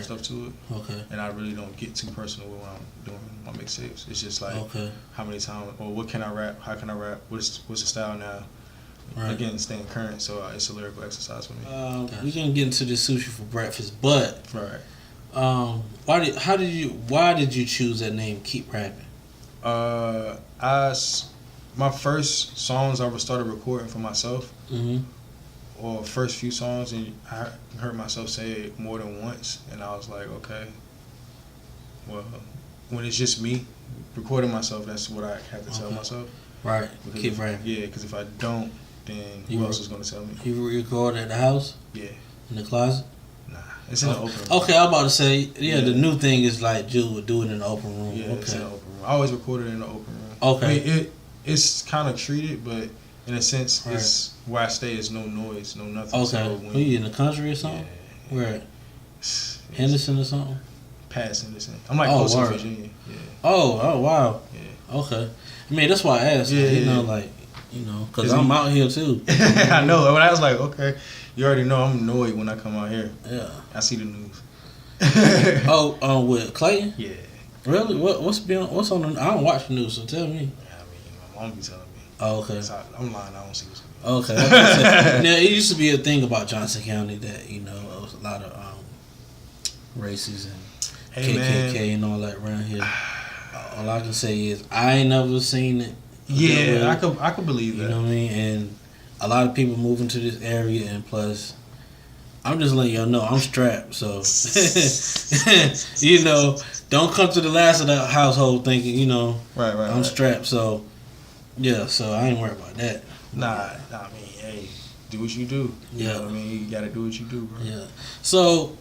stuff to it. Okay. And I really don't get too personal when I'm doing my mixtapes. It's just like how many times or what can I rap? How can I rap? What's the style now? Right. Again, staying current, so it's a lyrical exercise for me. We can get into the Sushi4Breakfast, but right. Why did you choose that name? Keep Rapping. My first songs I started recording for myself, or first few songs, and I heard myself say it more than once, and I was like, okay, well, when it's just me recording myself, that's what I have to tell myself. Right. Because Keep rapping. Yeah, because if I don't, then who else is gonna tell me? You record at the house? Yeah. In the closet? Nah, it's in the open room. Okay, I'm about to say, the new thing is like Jill would do it in the open room. Yeah, okay. It's in the open room. I always recorded in the open room. Okay. I mean, it's kind of treated, but in a sense, it's where I stay is no noise, no nothing. Okay. So Were you in the country or something? Yeah. Where? Henderson or something? Past Henderson. I'm like close to Virginia. Yeah. Oh, wow. Yeah. Okay. I mean, that's why I asked. Yeah, because I'm out here too. I know. When I was like, okay, you already know I'm annoyed when I come out here. Yeah. I see the news. With Clayton? Yeah. Really? What's on the? I don't watch the news, so tell me. I mean, my mom be telling me. Oh, okay. So I'm lying. I don't see what's going on. Okay. Now, it used to be a thing about Johnson County that it was a lot of races and KKK and all that around here. All I can say is I ain't never seen it. Yeah, I could believe that. You know what I mean? And a lot of people moving to this area, and plus, I'm just letting y'all know I'm strapped. So, don't come to the last of the household thinking, Right. I'm strapped. So, yeah, so I ain't worried about that. Nah, I mean, hey, do what you do. You know what I mean? You gotta do what you do, bro. Yeah. So,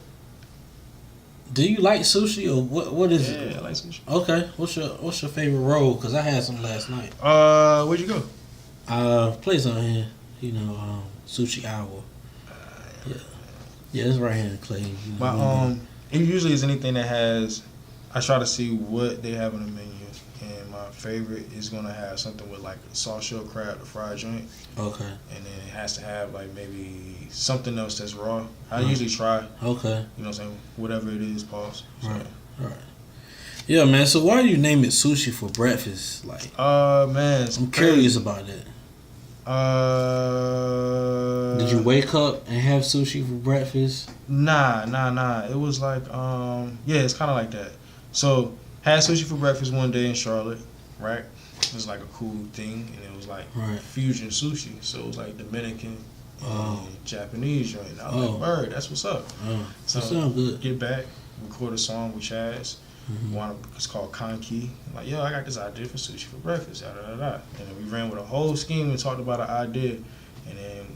do you like sushi or what is it? Yeah, I like sushi. Okay. What's your favorite roll? Because I had some last night. Where'd you go? Place on here. Sushi Hour. Yeah, it's right here in Clayton. It usually is anything that has. I try to see what they have on the menu, and my favorite is gonna have something with like a soft shell crab, the fried joint. Okay. And then it has to have like maybe something else that's raw. I usually try. Okay. You know what I'm saying? Whatever it is, pause. So. Right. Yeah, man. So why do you name it Sushi for Breakfast? Like, man, I'm curious about that. Did you wake up and have sushi for breakfast? Nah. It was like, it's kind of like that. So, had sushi for breakfast one day in Charlotte, right? It was like a cool thing, and it was like fusion sushi. So it was like Dominican and Japanese joint. I was like, bird, that's what's up. So that sounds good. Get back, record a song with Chaz. It's called Conky. I'm like, I got this idea for sushi for breakfast. And then we ran with a whole scheme and talked about an idea. And then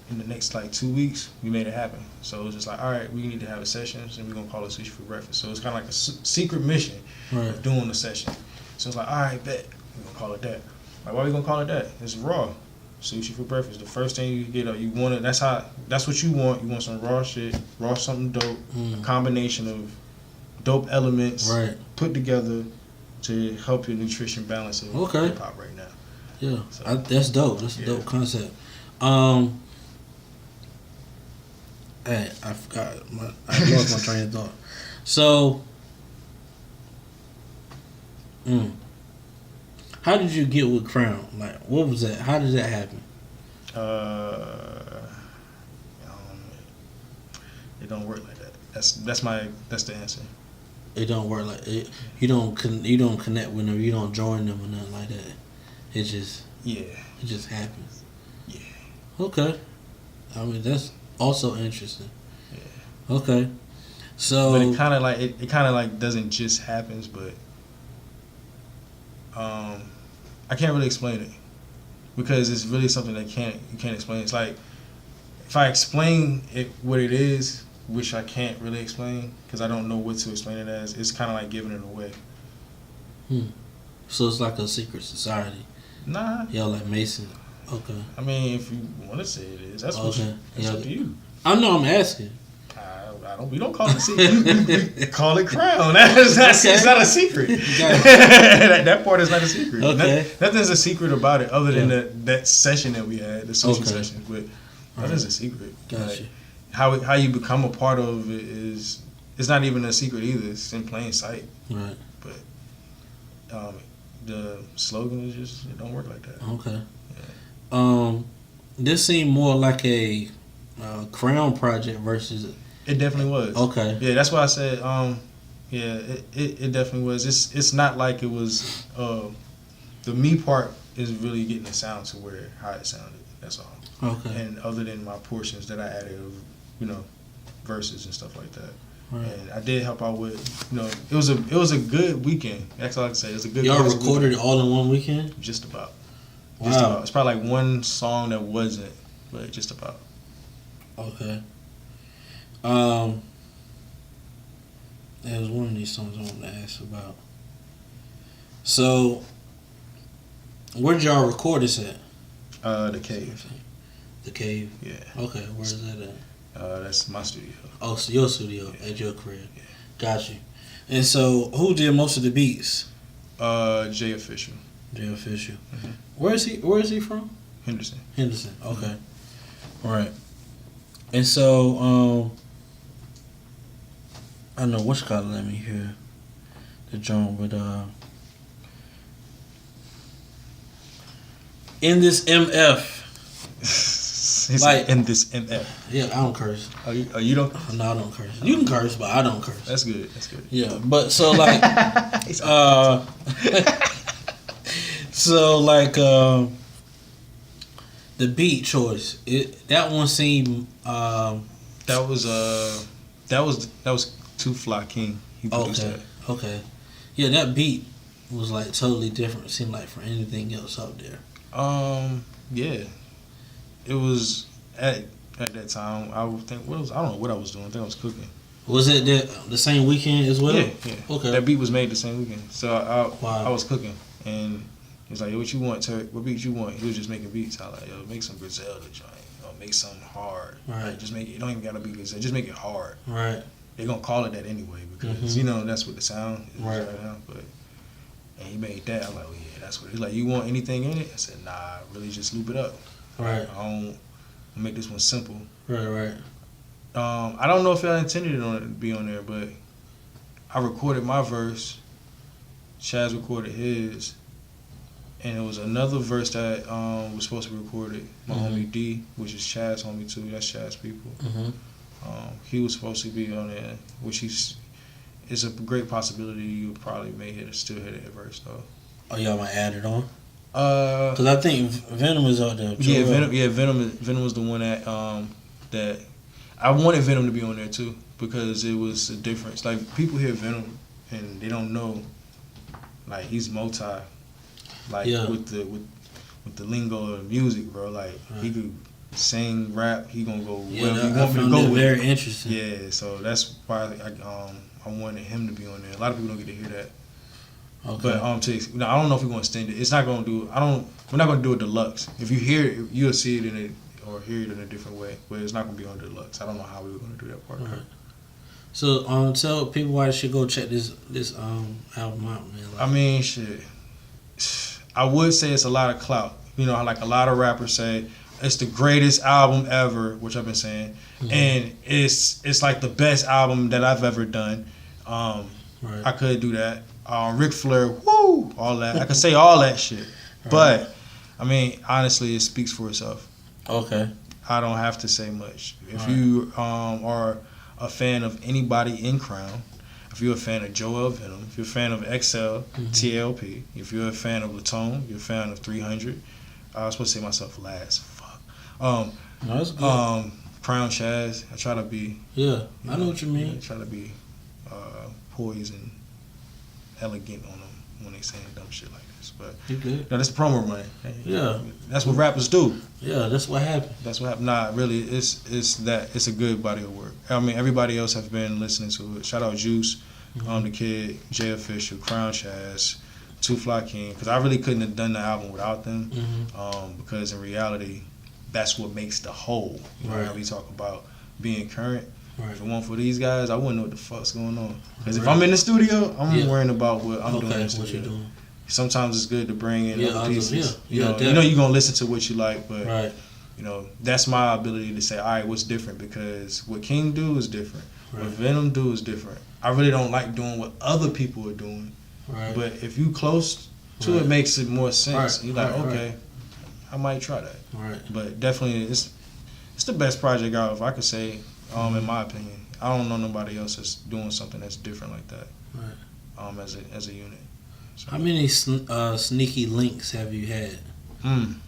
in the next like 2 weeks, we made it happen. So it was just like, all right, we need to have a session, and we're gonna call it Sushi for Breakfast. So it's kind of like a secret mission of doing the session. So it's like, all right, bet we're gonna call it that. Like, why are we gonna call it that? It's raw. Sushi for breakfast. The first thing you get, you want it. That's what you want. You want some raw shit, something dope, a combination of dope elements put together to help your nutrition balance of hip hop right now. Yeah, so, that's dope. That's a dope concept. Hey, I forgot. I lost my train of thought. So, how did you get with Crown? Like, what was that? How did that happen? It don't work like that. That's the answer. It don't work like it. You don't connect with them. You don't join them or nothing like that. It just It just happens. Yeah. Okay. I mean, that's also interesting. Yeah. Okay. So. But it kind of like doesn't just happens, but I can't really explain it because it's really something that you can't explain. It's like if I explain it what it is, which I can't really explain because I don't know what to explain it as. It's kind of like giving it away. So it's like a secret society. Nah. Y'all like Mason. Okay. I mean, if you want to say it is, that's up to you. I know. I'm asking. We don't call it a secret. We call it Crown. It's not a secret. that part is not a secret. Okay. Nothing's a secret about it other than that session that we had, the sushi session. But nothing's a secret. Gotcha. How you become a part of it is, it's not even a secret either. It's in plain sight. Right. But the slogan is just, it don't work like that. Okay. Yeah. This seemed more like a Crown project versus. It definitely was. Okay. Yeah, that's why I said. It definitely was. It's not like it was. The me part is really getting the sound to how it sounded. That's all. Okay. And other than my portions that I added of, verses and stuff like that. Right. And I did help out with, it was a good weekend. That's all I can say. It was a good. Y'all recorded it all in one weekend? Just about. Just Wow. about. It's probably like one song that wasn't, but just about. Okay. There was one of these songs I wanted to ask about. So, where did y'all record this at? The Cave. The Cave? Yeah. Okay, where is that at? That's my studio. Oh, so your studio, at your crib. Yeah. Got you. And so, who did most of the beats? Jay Official. Jay Official. Mm-hmm. Where is he from? Henderson. Henderson. Okay. All right. And so, I know which guy let me hear the joint with in this MF. Like in this MF. Yeah, I don't curse. Oh, you don't? No, I don't curse. You can curse, but I don't curse. That's good. That's good. Yeah, but so like, so like the beat choice. That one seemed that was 2 Fly King. He produced that. Okay. Yeah, that beat was like totally different. It seemed like from anything else out there. Yeah. It was at that time. I would think I don't know what I was doing. I think I was cooking. Was it the same weekend as well? Yeah. Okay. That beat was made the same weekend. So Wow. I was cooking, and he was like, "Yo, what you want, Turk? What beat you want?" He was just making beats. I was like, "Yo, make some Griselda joint. Make something hard. Right. Like, just make it. Don't even gotta be Griselda. Just make it hard. Right. They're gonna call it that anyway because that's what the sound is Right. now. And he made that. I'm like, oh yeah, that's what. He's like, you want anything in it? I said, nah, really just loop it up. Right. I'll make this one simple. Right. I don't know if I intended it to be on there, but I recorded my verse. Chaz recorded his, and it was another verse that was supposed to be recorded. My homie D, which is Chaz homie too. That's Chaz people. He was supposed to be on there, which it's a great possibility you probably may still hit it at verse though. Oh, y'all might add it on? Because I think Venom is out there. Yeah, Venom was the one that I wanted Venom to be on there too because it was a difference. Like people hear Venom and they don't know, like he's multi, like with the lingo of music, bro. Like he could sing, rap. He gonna go wherever you want me to go with. Very interesting. Yeah, so that's why I wanted him to be on there. A lot of people don't get to hear that. Okay. But I don't know if we're gonna extend it. It's not gonna do. We're not gonna do a deluxe. If you hear it, you'll see it in it or hear it in a different way. But it's not gonna be on deluxe. I don't know how we were gonna do that part. Right. So tell people why they should go check this album out, man. Like, I mean, shit. I would say it's a lot of clout. You know, like a lot of rappers say, it's the greatest album ever, which I've been saying, and it's like the best album that I've ever done. Right. I could do that. Ric Flair, woo, all that. I could say all that shit, right. But I mean, honestly, it speaks for itself. Okay. I don't have to say much. If you are a fan of anybody in Crown, if you're a fan of Joel Venom, if you're a fan of XL, TLP, if you're a fan of Latone, you're a fan of 300. I was supposed to say myself last. Fuck. No, that's good. Crown Chaz. I try to be. Yeah, I know what you mean. I try to be poised and elegant on them when they saying dumb shit like this. But you good? No, that's the promo money. Yeah, that's what rappers do. Yeah, that's what happened. That's what happened. Nah, really, it's a good body of work. I mean, everybody else have been listening to it. Shout out Juice, the Kid, Jay Official, Crown Chaz, 2 Fly King, because I really couldn't have done the album without them. Because in reality, that's what makes the whole. You know how we talk about being current. Right. If it weren't for these guys, I wouldn't know what the fuck's going on. Because if I'm in the studio, I'm worrying about what I'm doing in the studio. What you're doing. Sometimes it's good to bring in other pieces. You know you're gonna listen to what you like, but you know that's my ability to say, all right, what's different? Because what King do is different. What Venom do is different. I really don't like doing what other people are doing. Right. But if you close to it, makes it more sense. You're like, okay, I might try that. Right. But definitely, it's the best project out. If I could say. In my opinion, I don't know nobody else that's doing something that's different like that. Right. As a unit. So. How many sneaky links have you had? Man.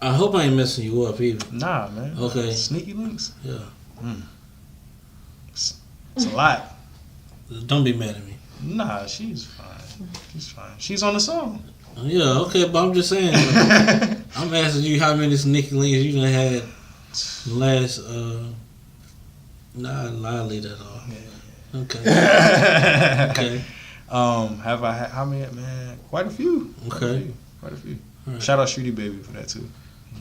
I hope I ain't messing you up either. Nah, man. Okay. Sneaky links? Yeah. It's a lot. Don't be mad at me. Nah, she's fine. She's fine. She's on the song. Yeah, okay, but I'm just saying. Like, I'm asking you how many sneaky links you done had last. Nah, I'll leave that off. Yeah. Okay. Okay. Have I had how many? Man, quite a few. Okay. Quite a few. Right. Shout out Shooty Baby for that too.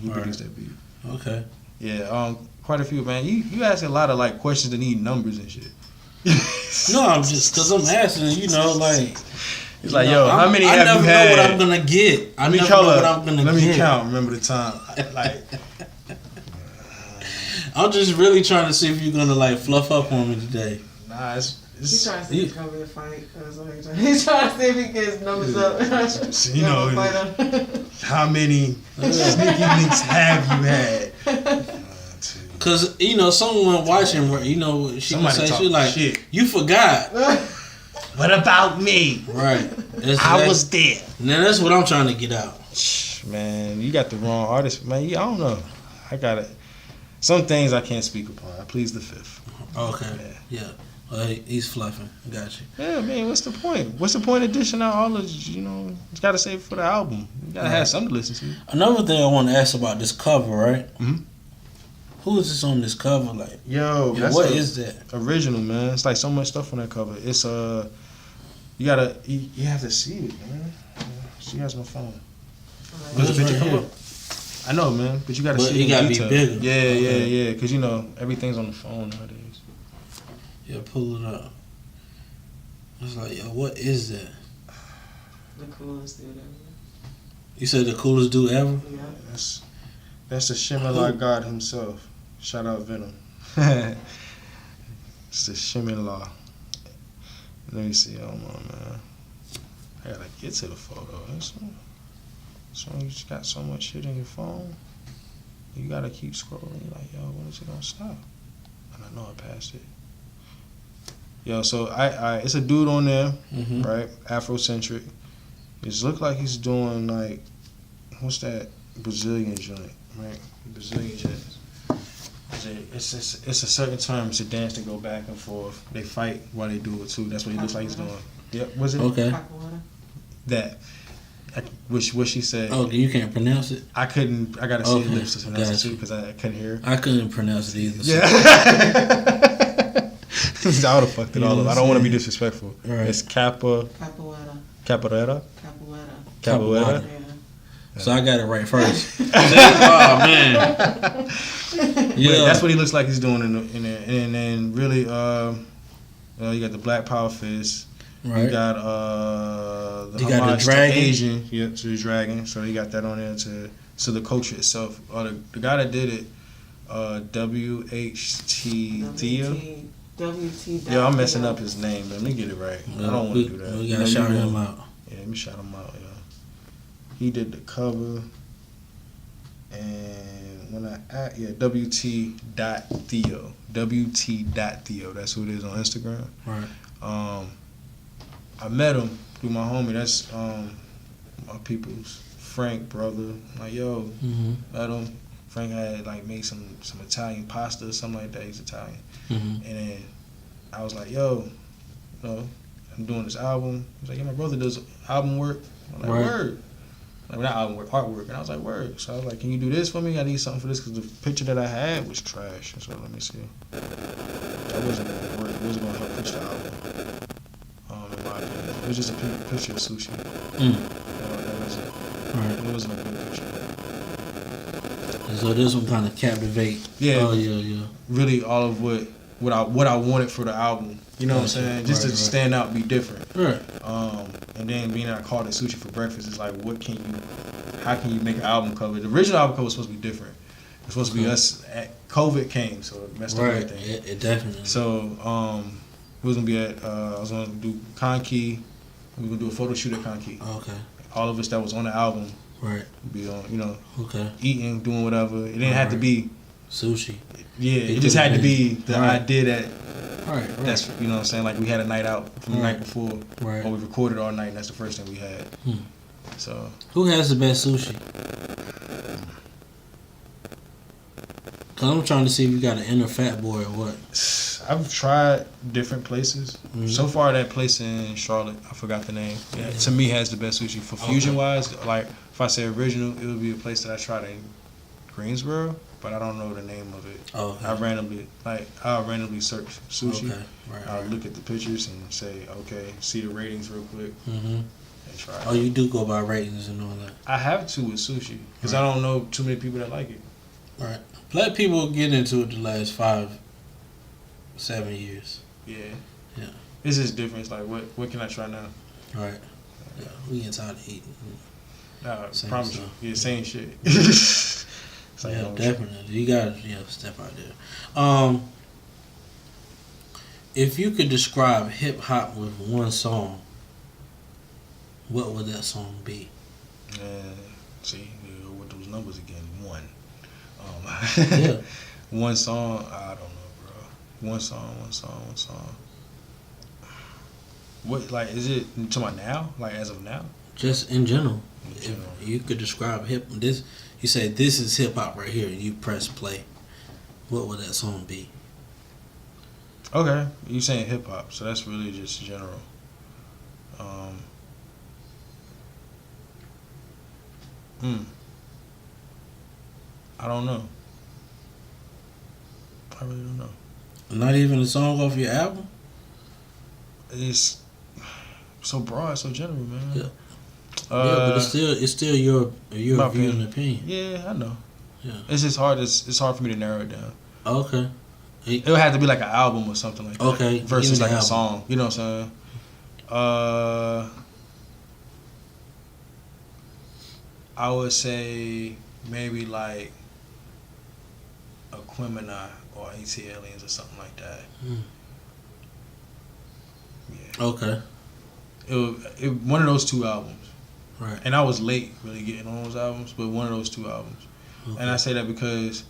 He All produced that beat. Okay. Yeah. Quite a few, man. You ask a lot of like questions that need numbers and shit. No, I'm just because I'm asking. You know, like. It's like, yo, how many have you had? I never know what I'm gonna get. I never know what I'm gonna get. Let me count. Remember the time? Like, I'm just really trying to see if you're gonna like fluff up on me today. nah, He's trying to see if he's gonna be a fight. He's trying to see if he gets numbers up. So, you know, how many sneaky links have you had? Cause you know someone watching, you know, she gonna say she like, shit. You forgot. What about me? Right. I was there. Now that's what I'm trying to get out. Man, you got the wrong artist. Man, I don't know. I got it. Some things I can't speak upon. I please the fifth. Okay. Yeah. Well, he's fluffing. Got you. Yeah, man. What's the point? What's the point of dishing out all of, you know, you got to save it for the album. You got to have something to listen to. Another thing I want to ask about this cover, right? Mm-hmm. Who is this on this cover? Like, yo, what is that? Original, man. It's like so much stuff on that cover. It's you have to see it, man. She has my phone. Does the picture come up? I know, man, but you got to see it. It got to be bigger. Yeah. Because you know everything's on the phone nowadays. Yeah, pull it up. It's like, yo, what is that? The coolest dude ever. You said the coolest dude ever? Yeah. That's the Shimmerlaw God himself. Shout out Venom. It's the Shimmerlaw. Let me see. Hold on, man. I gotta get to the photo. So you just got so much shit in your phone. You gotta keep scrolling. You're like, yo, when is it gonna stop? And I know I passed it. Yo, so I it's a dude on there, right? Afrocentric. It look like he's doing like, what's that Brazilian joint, right? Brazilian joint. It's a certain term. It's a dance that go back and forth. They fight while they do it too. That's what he looks like he's doing. Yep. Was it? Okay. That. What she said. Oh, you can't pronounce it? I couldn't. I gotta see the lips to pronounce it too because I couldn't hear. I couldn't pronounce it either. So. Yeah. I would have fucked it all up. I don't want to be disrespectful. Right. It's Capoeira. Capoeira. Capoeira. Yeah. So I got it right first. Oh man. Yeah, that's what he looks like he's doing in there. And then really, you got the Black Power fist. Right. You got the homage to Asian. Yep, to the dragon. So you got that on there to the culture itself. The guy that did it, WHT Theo. Yeah, I'm messing up his name, but let me get it right. I don't want to do that. We gotta shout him out. Yeah, let me shout him out. Yeah, he did the cover, and when WT.Theo, WT.Theo. That's who it is on Instagram. Right. I met him through my homie. That's my people's Frank brother. Like, yo, met him. Frank had like made some Italian pasta or something like that. He's Italian. And then I was like, yo, you know, I'm doing this album. He's like, yeah, my brother does album work. I'm like, word. Like, not album work, artwork. And I was like, word. So I was like, can you do this for me? I need something for this because the picture that I had was trash. So let me see. That wasn't going to work. It wasn't going to help pitch the album. In my opinion. It was just a picture of sushi. That was it. Right. It wasn't a good picture. So this one kind of captivate. Yeah. Oh yeah. Really, all of what I wanted for the album. You know what I'm saying? Just to stand out, be different. Right. And then being that I called it Sushi for Breakfast, it's like, how can you make an album cover? The original album cover was supposed to be different. It was supposed to be us. COVID came, so it messed up everything. It definitely. So we was gonna be at. I was gonna do Conky. We were gonna do a photo shoot at Conky. Okay. All of us that was on the album. Right. Be on, you know, okay, eating, doing whatever. It didn't have to be sushi. Yeah, it just had to be the idea that right. That's, you know what I'm saying, like we had a night out from the night before, right, or we recorded all night and that's the first thing we had. So who has the best sushi? Cause I'm trying to see if you got an inner fat boy or what. I've tried different places. Mm-hmm. So far, that place in Charlotte, I forgot the name. Yeah, to me, has the best sushi. For fusion wise, like if I say original, it would be a place that I tried in Greensboro, but I don't know the name of it. Oh, okay. I'll randomly search sushi. Okay. Right. I'll look at the pictures and say, okay, see the ratings real quick, Mm-hmm. and try. Oh, you do go by ratings and all that. I have to with sushi because I don't know too many people that like it. Right. Let people get into it the last 5-7 years. Yeah. Yeah. It's just different. It's like, what can I try now? Right. Yeah. We get tired of eating. Same Promise stuff. you. Yeah, same shit. Same Yeah, old definitely. You gotta step out there. If you could describe hip hop with one song, what would that song be? See, with those numbers again. One. Yeah. One song. I don't know, bro. One song. What, like, is it to my now? Like, as of now? Just in general. In general. If you could describe this, you say this is hip hop right here, and you press play. What would that song be? Okay, you saying hip hop, so that's really just general. I don't know. I really don't know. Not even a song off your album? It's so broad, so general, man. Yeah. But it's still your view and opinion. Yeah, I know. Yeah. It's just hard. It's hard for me to narrow it down. Okay. It would have to be like an album or something like that. Okay. Versus like a album. song. You know what I'm saying? I would say maybe like Aquemini or AT Aliens or something like that. Yeah. Okay. One of those two albums. Right. And I was late really getting on those albums, but one of those two albums. Okay. And I say that because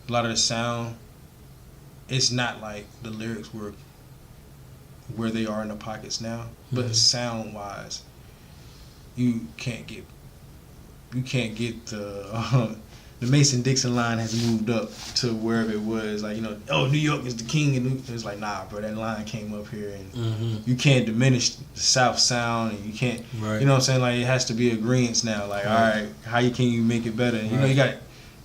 a lot of the sound, it's not like the lyrics were where they are in the pockets now, but sound wise, you can't get the Mason-Dixon line has moved up to wherever it was. Like, New York is the king, and it's like, nah, bro, that line came up here, and you can't diminish the South sound, and you can't, right. you know what I'm saying? Like, it has to be agreeants now. Like, all right, how can you make it better? And, you got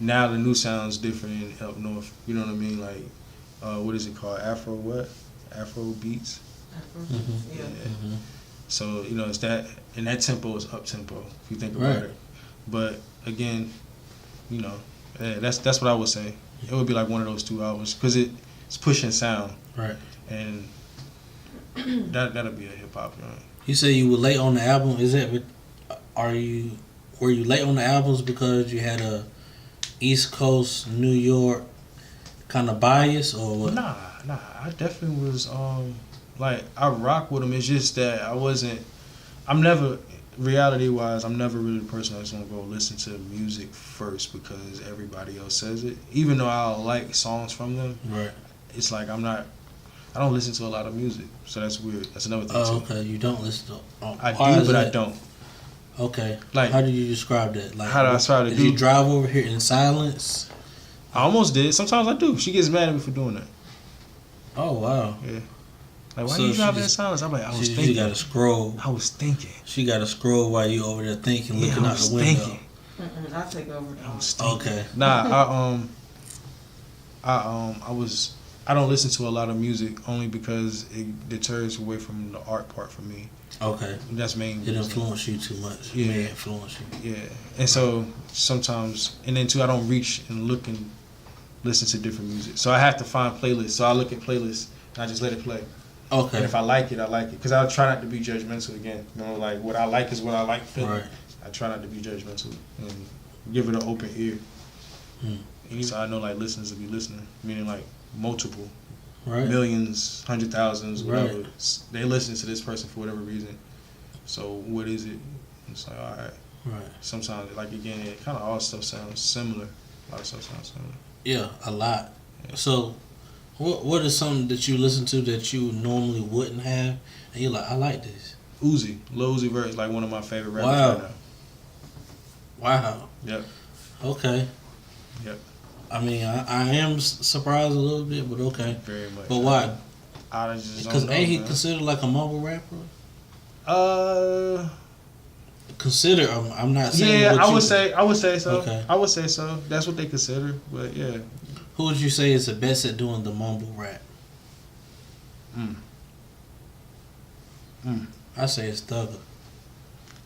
now the new sound's different up north. You know what I mean? Like, what is it called? Afro beats. Yeah. So it's that, and that tempo is up tempo if you think about it. But again, that's what I would say. It would be like one of those two albums because it's pushing sound, right? And that'll be a hip hop joint. You say you were late on the album. Were you late on the albums because you had a East Coast, New York kind of bias, or what? Nah. I definitely was. Like, I rock with them. It's just that reality-wise, I'm never really the person that's going to go listen to music first because everybody else says it. Even though I like songs from them, right? It's like I don't listen to a lot of music, so that's weird. That's another thing. Oh, okay. You don't listen to. I do, but I don't. Okay. Like, how do you describe that? Like, how do I describe it? Did you drive over here in silence? I almost did. Sometimes I do. She gets mad at me for doing that. Oh wow. Yeah. Like, why are you driving in silence? I'm like, I was thinking. She got to scroll. I was thinking. She got to scroll while you over there thinking, looking out the window. Thinking. I'll take over. I was thinking. Okay. Nah, I don't listen to a lot of music only because it deters away from the art part for me. Okay. That's main. It influences you too much. Yeah. It may influence you. Yeah. And so sometimes, and then too, I don't reach and look and listen to different music. So I have to find playlists. So I look at playlists and I just let it play. Okay. And if I like it, I like it. Because I try not to be judgmental again. Like, what I like is what I like feeling. Right. I try not to be judgmental and give it an open ear. So I know, like, listeners will be listening, meaning, like, multiple. Right. Millions, 100,000s, whatever. Right. They listen to this person for whatever reason. So what is it? It's like, all right. Right. Sometimes, like, again, it kind of all stuff sounds similar. A lot of stuff sounds similar. Yeah, a lot. Yeah. So, what is something that you listen to that you normally wouldn't have, and you're like, I like this? Uzi, Lil Uzi Vert is like one of my favorite rappers Wow. right now. Wow. Yep. Okay. Yep. I mean, I am surprised a little bit, but okay. Very much. But why? I just Because don't know, ain't he man. considered like a mumble rapper? Consider. I'm not saying. Yeah, what I you, would say so. Okay. I would say so. That's what they consider. But yeah. Who would you say is the best at doing the mumble rap? I say it's Thugger.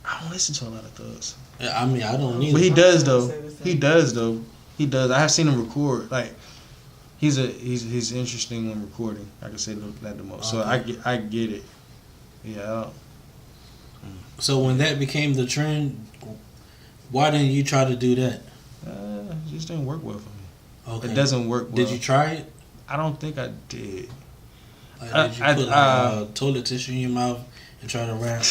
I don't listen to a lot of thugs. I mean, I don't need. But he it. does though. He does. I have seen him record. Like he's interesting when recording. I can say that the most. So I get it. Yeah. So when that became the trend, why didn't you try to do that? It just didn't work well for me. Okay. It doesn't work well. Did you try it? I don't think I did. Like, did you put toilet tissue in your mouth and try to rap?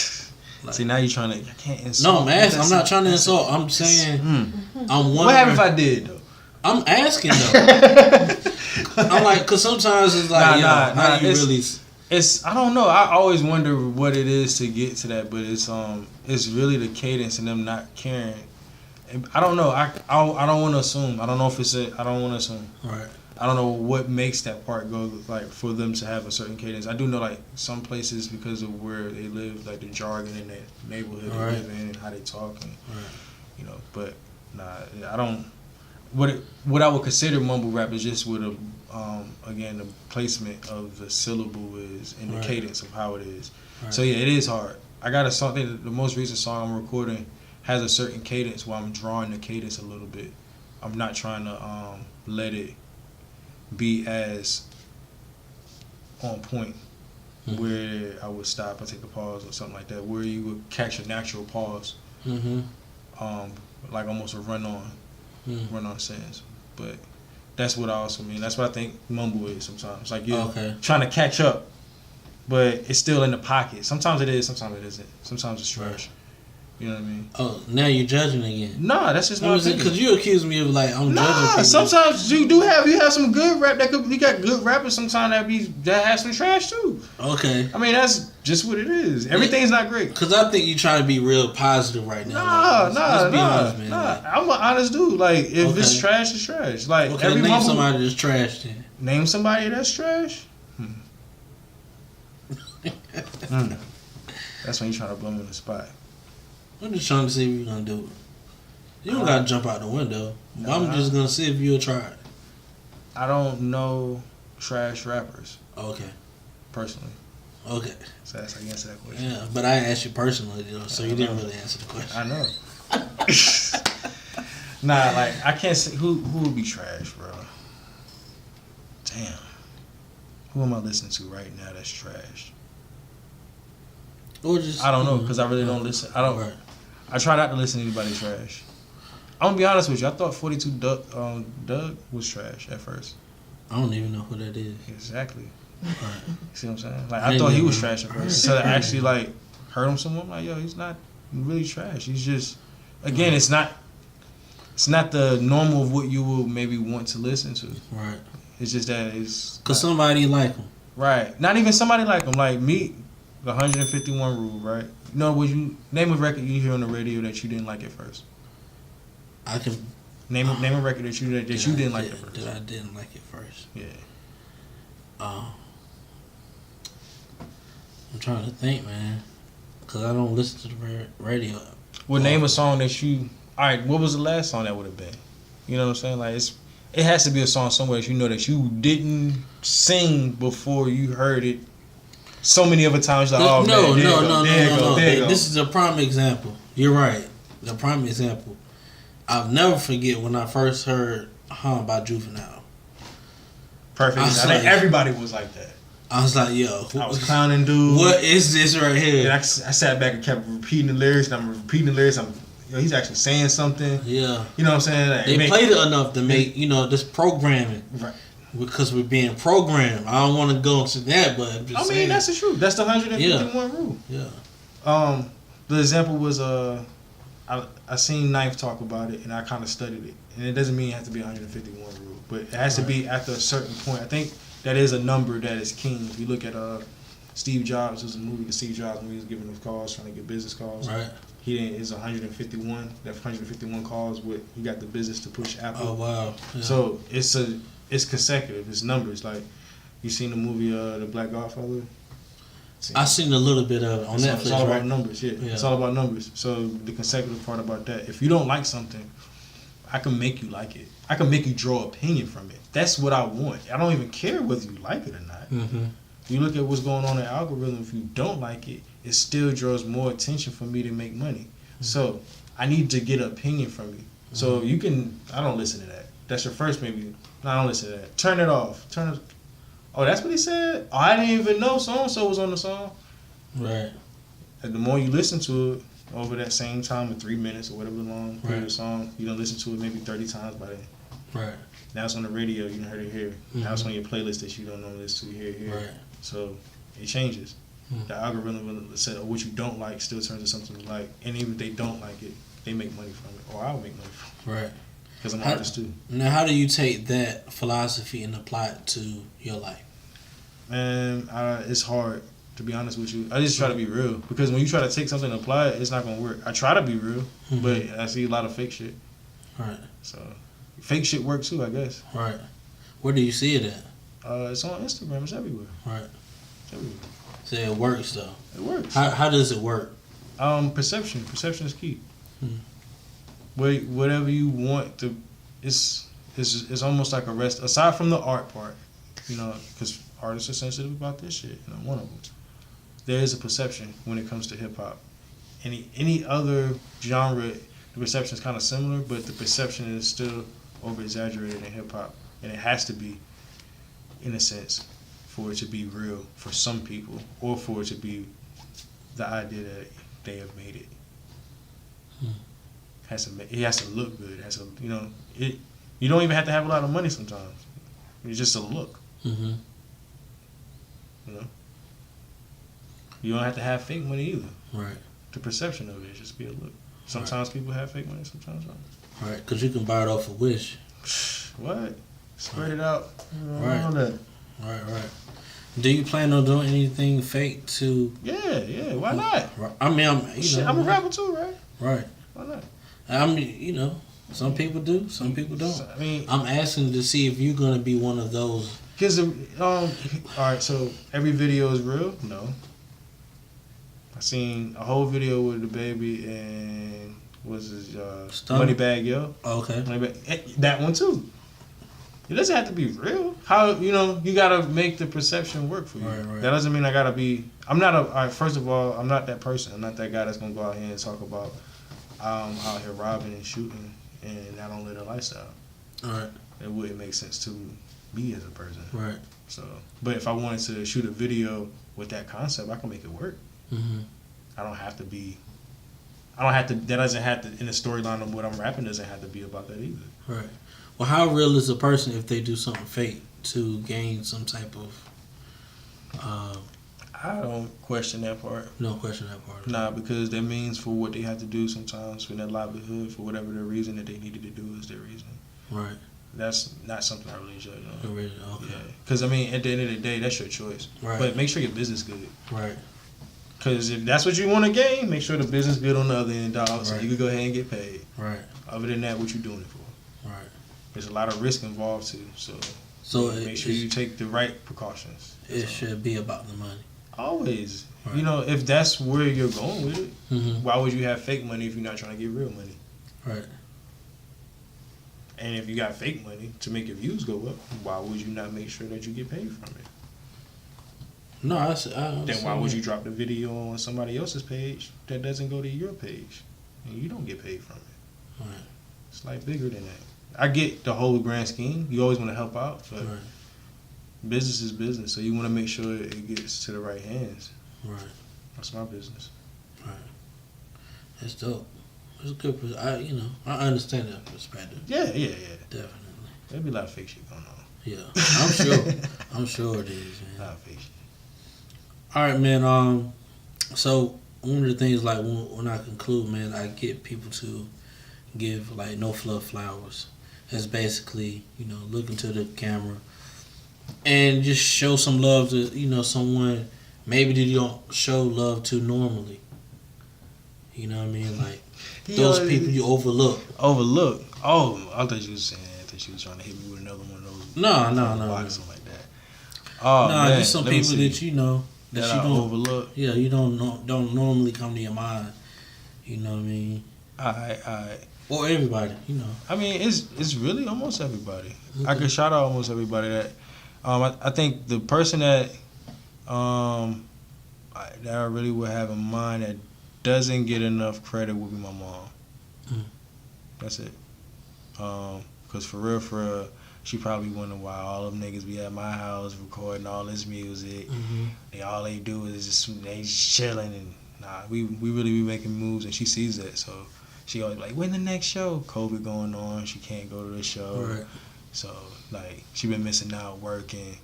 Like, see, now you're trying to. I can't insult. no, I'm asking. I'm not trying to insult. I'm saying. I'm wondering. What happened if I did though? I'm asking though. I'm like, cause sometimes it's like, how do you really? It's I don't know. I always wonder what it is to get to that, but it's really the cadence and them not caring. And I don't know. I don't want to assume. I don't know if it's I don't want to assume. Right. I don't know what makes that part go like for them to have a certain cadence. I do know like some places because of where they live, like the jargon in that neighborhood they live in and how they talk, and you know. But nah, I don't. What I would consider mumble rap is just with a again the placement of the syllable is and the cadence of how it is. Right. So yeah, it is hard. I got a song. The most recent song I'm recording has a certain cadence where I'm drawing the cadence a little bit. I'm not trying to let it be as on point where I would stop and take a pause or something like that, where you would catch a natural pause, like almost a run on sentence. But that's what I also mean. That's what I think mumble is sometimes. Like you're trying to catch up, but it's still in the pocket. Sometimes it is, sometimes it isn't. Sometimes it's trash. You know what I mean? Oh, now you're judging again. Nah, that's just my opinion. Because you accuse me of like I'm judging people. Sometimes you have some good rap you got good rappers sometimes that have some trash too. Okay. I mean that's just what it is. Everything's not great. Because I think you trying to be real positive right now. Let's be honest, man. I'm an honest dude. Like if it's trash, it's trash. Like name somebody that's trash then. Name somebody that's trash. That's when you trying to blow me on the spot. I'm just trying to see if you're gonna do it. You don't gotta jump out the window. I'm just gonna see if you'll try it. I don't know trash rappers. Okay. Personally. Okay. So that's how you answer that question. Yeah, but I asked you personally, so you didn't really answer the question. I know. Nah, like I can't say who would be trash, bro. Damn. Who am I listening to right now that's trash? Or just I don't know because I really don't listen. I try not to listen to anybody trash. I'm gonna be honest with you. I thought 42 Doug was trash at first. I don't even know who that is. Exactly. Right. See what I'm saying? Like I thought he was trash at first. So I actually like heard him somewhere. I'm like, yo, he's not really trash. He's just again, it's not the normal of what you will maybe want to listen to. Right. It's just that it's because somebody like him. Right. Not even somebody like him. Like me, the 151 rule. Right. You know, would you name a record you hear on the radio that you didn't like at first? I can name a record that you didn't like at first. That I didn't like at first. Yeah. I'm trying to think, man, because I don't listen to the radio. Well, name a song that you. All right, what was the last song that would have been? You know what I'm saying? Like it has to be a song somewhere that you know that you didn't sing before you heard it. So many other times, like, oh no. there you go. This is a prime example. You're right. The prime example. I'll never forget when I first heard by Juvenile. Perfect. I think everybody was like that. I was like, yo. I was clowning dude. What is this right here? And I sat back and kept repeating the lyrics. And I'm repeating the lyrics. He's actually saying something. Yeah. You know what I'm saying? Like, they played it enough to make, this programming. Right. Because we're being programmed. I don't want to go into that, but I'm just saying. That's the truth. That's the 151 rule. Yeah. The example was I seen Knife talk about it and I kind of studied it, and it doesn't mean it has to be 151 rule, but it has to be after a certain point. I think that is a number that is king. If you look at Steve Jobs, was a movie. The Steve Jobs movie was giving those calls, trying to get business calls. Right. He didn't. It's 151. That 151 calls. He got the business to push Apple. Oh wow. Yeah. So it's consecutive. It's numbers. Like you seen the movie The Black Godfather. I seen a little bit of it on Netflix. It's all right? about numbers. Yeah, it's all about numbers. So the consecutive part about that. If you don't like something, I can make you like it. I can make you draw opinion from it. That's what I want. I don't even care whether you like it or not. Mm-hmm. You look at what's going on in the algorithm. If you don't like it, it still draws more attention for me to make money. Mm-hmm. So I need to get an opinion from you. Mm-hmm. So you can. I don't listen to that. That's your first maybe. No, I don't listen to that. Turn it off. Turn it. Oh, that's what he said? Oh, I didn't even know so-and-so was on the song. Right. And the more you listen to it over that same time of 3 minutes or whatever long period of song, you don't listen to it maybe 30 times by then. Right. Now it's on the radio, you don't heard it here. Mm-hmm. Now it's on your playlist that you don't normally listen to here. Right. So it changes. Mm-hmm. The algorithm will say what you don't like still turns to something you like. And even if they don't like it, they make money from it. Or I'll make money from it. Right. Because I'm an artist too. Now, how do you take that philosophy and apply it to your life? Man, it's hard, to be honest with you. I just try to be real. Because when you try to take something and apply it, it's not going to work. I try to be real, but I see a lot of fake shit. Right. So, fake shit works too, I guess. Right. Where do you see it at? It's on Instagram. It's everywhere. Right. It's everywhere. So it works, though. It works. How does it work? Perception. Perception is key. Whatever you want to... It's almost like a rest... Aside from the art part, you know, because artists are sensitive about this shit, and I'm one of them. There is a perception when it comes to hip-hop. Any other genre, the perception is kind of similar, but the perception is still over-exaggerated in hip-hop. And it has to be, in a sense, for it to be real for some people, or for it to be the idea that they have made it. It has to look good. It has to, you know, you don't even have to have a lot of money sometimes. It's just a look. Mm-hmm. You know? You don't have to have fake money either. Right. The perception of it is just be a look. Sometimes people have fake money, sometimes not. Right, because you can buy it off a Wish. What? Spread it out. Right. All that. Right. Do you plan on doing anything fake to... Yeah. Why not? I mean, I'm a rapper too, right? Right. Why not? I mean, you know, some people do, some people don't. I mean, I'm asking to see if you're going to be one of those. Because, all right, so every video is real? No. I seen a whole video with the baby and what's his Moneybag Yo. Oh, okay. That one too. It doesn't have to be real. How, you know, you gotta make the perception work for you. Right. That doesn't mean I gotta be. First of all, I'm not that person. I'm not that guy that's gonna go out here and talk about out here robbing and shooting and I don't live a lifestyle. All right. It wouldn't make sense to me as a person. Right. So, but if I wanted to shoot a video with that concept, I can make it work. Mm-hmm. I don't have to be. That doesn't have to, in the storyline of what I'm rapping, doesn't have to be about that either. Right. Well, how real is a person if they do something fake to gain some type of... I don't question that part. No question that part. Nah, because that means for what they have to do sometimes for their livelihood, for whatever their reason that they needed to do is their reason. Right. That's not something I really judge on. Really? Okay. Yeah. Because, I mean, at the end of the day, that's your choice. Right. But make sure your business good. Right. Because if that's what you want to gain, make sure the business good on the other end, dog, so Right. you can go ahead and get paid. Right. Other than that, what you doing it for? Right. There's a lot of risk involved too, so make sure you take the right precautions. It should be about the money. Always. Right. You know, if that's where you're going with it, Mm-hmm. why would you have fake money if you're not trying to get real money? Right. And if you got fake money to make your views go up, why would you not make sure that you get paid from it? No, I Then why would you drop the video on somebody else's page that doesn't go to your page and you don't get paid from it? Right. It's like bigger than that. I get the whole grand scheme. You always want to help out, but Right. business is business, so you want to make sure it gets to the right hands. Right. That's my business. Right. That's dope. It's a good. I understand that perspective. Yeah. Definitely. There'll be a lot of fake shit going on. Yeah, I'm sure. I'm sure it is, A man. lot of fake shit. All right, man. So one of the things, like when I conclude, man, I get people to give like no fluff flowers. That's basically, look into the camera and just show some love to, someone maybe that you don't show love to normally. You know what I mean? Like He those always- people you overlook. Overlook. Oh, I thought you was saying. I thought you was trying to hit me with another one of those. No. Boxing like that. Oh Nah, man, just some let me people see. that you know that that you I don't overlook. Yeah, you don't normally come to your mind. You know what I mean? I. Or everybody, you know. I mean, it's really almost everybody. I could shout out almost everybody that. I think the person that that I really would have in mind that doesn't get enough credit would be my mom. Mm. That's it. Cause for real, she probably wondering why all them niggas be at my house recording all this music. Mm-hmm. All they do is they just chilling and we really be making moves, and she sees that, so she always like, when the next show? COVID going on, she can't go to the show. Right. So like she been missing out working.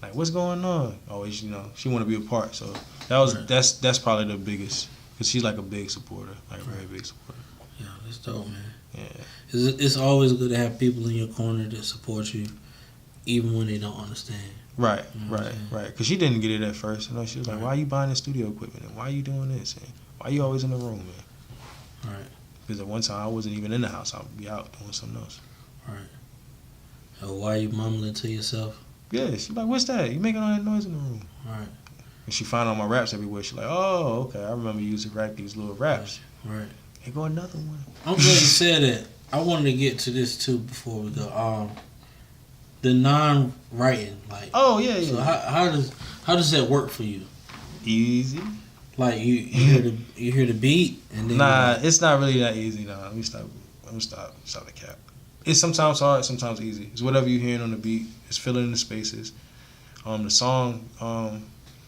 Like, what's going on? Always, she want to be a part. So that's probably the biggest, because she's like a big supporter, like a very big supporter. Yeah, that's dope, man. Yeah. It's always good to have people in your corner that support you, even when they don't understand. Right, You know what I'm right. Because she didn't get it at first. She was like, why are you buying the studio equipment? And why are you doing this? And why are you always in the room, man? Right. Because at one time I wasn't even in the house. I would be out doing something else. Right. So why you mumbling to yourself? Yeah, she's like, what's that? You making all that noise in the room. Right. And she found all my raps everywhere. She's like, oh, okay. I remember you used to rap these little raps. Right. Here go another one. I'm glad you said that. I wanted to get to this too before we go. The non-writing, like. Oh yeah, yeah. So how does that work for you? Easy. Like you hear the beat and then Nah, it's not really that easy. Nah, let me stop the cap. It's sometimes hard, sometimes easy. It's whatever you're hearing on the beat. It's filling in the spaces. The song,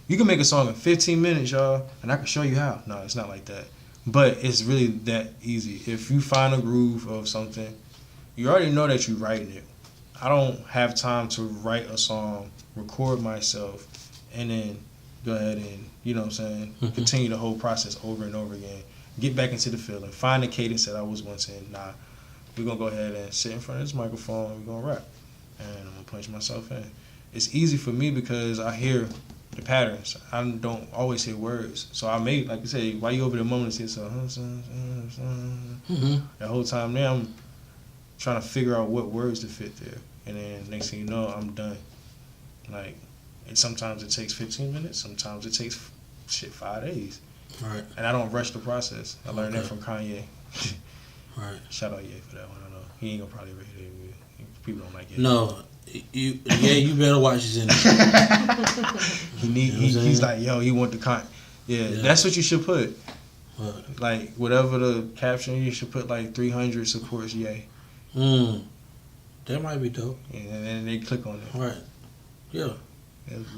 you can make a song in 15 minutes, y'all, and I can show you how. No, it's not like that. But it's really that easy. If you find a groove of something, you already know that you're writing it. I don't have time to write a song, record myself, and then go ahead and, you know what I'm saying, continue the whole process over and over again. Get back into the feeling. Find the cadence that I was once in. Nah, we're going to go ahead and sit in front of this microphone and we're going to rap. And I'm going to punch myself in. It's easy for me because I hear the patterns. I don't always hear words. So I made, like you say, why you over there mumbling to yourself? The whole time there, I'm trying to figure out what words to fit there. And then next thing you know, I'm done. Like, and sometimes it takes 15 minutes. Sometimes it takes 5 days. Right. And I don't rush the process. I learned that from Kanye. Right. Shout out Ye for that one. I know he ain't gonna probably rate it. People don't like it. No. You better watch his interview. He's like, yo, he want the yeah, that's what you should put. What? Like, whatever the caption, you should put like 300 supports Ye. That might be dope. And then they click on it. Right. Yeah.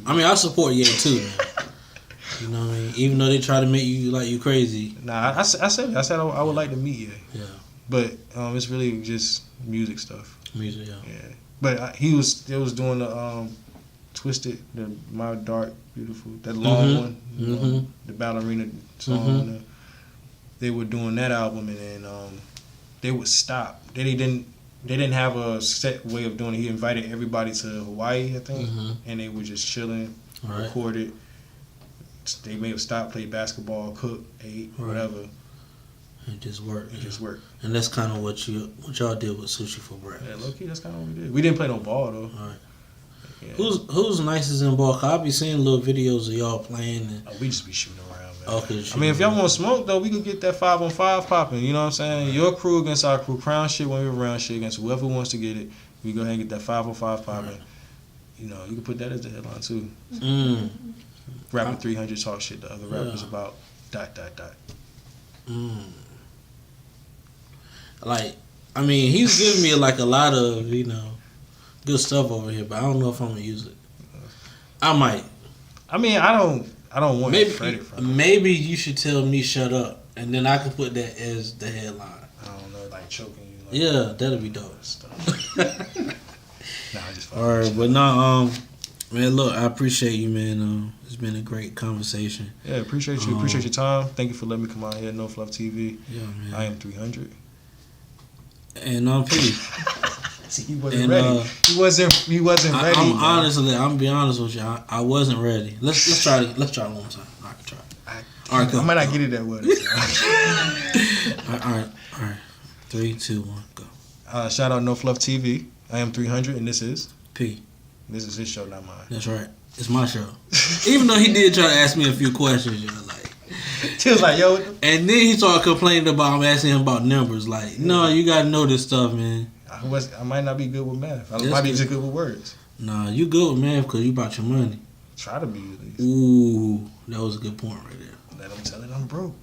I mean, I support Ye too, man. You know what I mean? Even though they try to make you like you crazy. Nah, I said I would like to meet Ye. Yeah. But it's really just music stuff. Music, yeah. Yeah. But he was doing the Twisted, My Dark Beautiful, that long one, you know, the ballerina song. They were doing that album, and then they would stop. They didn't have a set way of doing it. He invited everybody to Hawaii, I think, and they were just chilling, recorded. They may have stopped, played basketball, cooked, ate, whatever. It just worked. And that's kind of what y'all did with Sushi4Breakfast. Yeah, low key, that's kind of what we did. We didn't play no ball though. All right. Yeah. Who's nicest in ball? 'Cause I be seeing little videos of y'all playing. And, we just be shooting around, man. okay. I mean, if y'all want to smoke though, we could get that 5-on-5 popping. You know what I'm saying? Your crew against our crew, crown shit when we round shit against whoever wants to get it. We go ahead and get that 5-on-5 popping. Right. You know, you can put that as the headline too. Rapping 300 talk shit to other rappers about ... Like, I mean, he's giving me like a lot of, good stuff over here, but I don't know if I'm gonna use it. I might. I mean, I don't want credit from it. Maybe you should tell me shut up, and then I can put that as the headline. I don't know, like choking you. Like yeah, that'll be dope. Nah, I just. All right, but no, man, look, I appreciate you, man. It's been a great conversation. Yeah, appreciate you. Appreciate your time. Thank you for letting me come out here. No Fluff TV. Yeah, man. I am 300. And peace. See, he wasn't And, ready. He wasn't ready. I'm honestly, I'm gonna be honest with you. I wasn't ready. Let's try it one more time. I can try. All right, go. I might not get it that well. All right. 3, 2, 1, go. Shout out No Fluff TV. I am 300, and this is P. This is his show, not mine. That's right. It's my show. Even though he did try to ask me a few questions, you know, like. He was like, yo. And then he started complaining about I'm asking him about numbers. Like, no, you gotta know this stuff, man. I might not be good with math. I That's might be good. just good with words. Nah, you good with math because you about your money. Try to be at least. Ooh, that was a good point right there. Let him tell it I'm broke.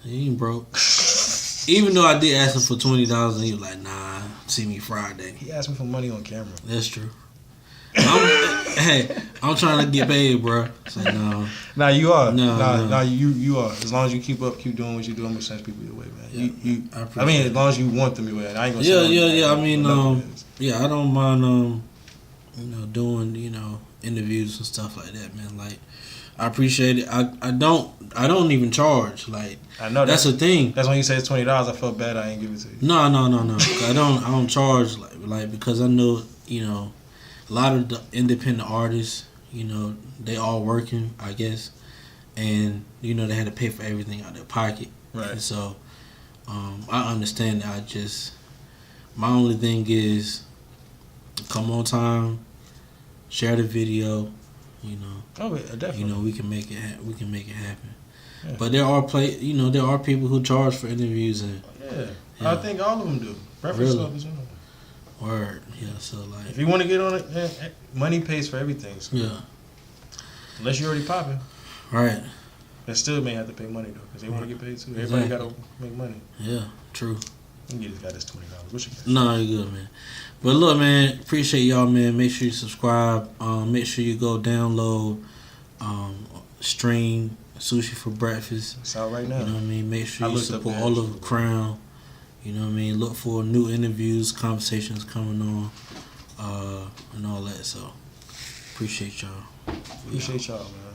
He ain't broke. Even though I did ask him for $20 and he was like, nah, see me Friday. He asked me for money on camera. That's true. I'm trying to get paid, bro. It's like, no. Nah, you are. No. You are. As long as you keep doing what you do, I'm gonna send people your way, man. Yeah, I mean, as long as you want them your way, I ain't gonna. Yeah. I mean, I don't mind, doing, interviews and stuff like that, man. Like, I appreciate it. I don't even charge. Like, I know that's the thing. That's when you say it's $20. I felt bad. I ain't give it to you. No. I don't charge like because I know, a lot of the independent artists, they all working, I guess, and they had to pay for everything out of their pocket. Right. And so, I understand that. My only thing is, come on time, share the video, Oh, yeah, definitely. we can make it. We can make it happen. Yeah. But there are people who charge for interviews and. Yeah. Yeah. I think all of them do. Breakfast Really? Club is one of them. Word, yeah. So like, If you want to get on it, money pays for everything. So. yeah, Unless you're already popping, right, they still may have to pay money though, because they want to get paid too. Everybody Exactly. got to make money. yeah, true. You can get this guy this $20. What you got? No, you're good, man. But look, man, appreciate y'all, man. Make sure you subscribe. Make sure you go download, stream Sushi4Breakfast. It's out right now. You know what I mean? Make sure I you looked up support the all actual- of Crown. You know what I mean? Look for new interviews, conversations coming on, and all that. So, appreciate y'all. Appreciate y'all, man.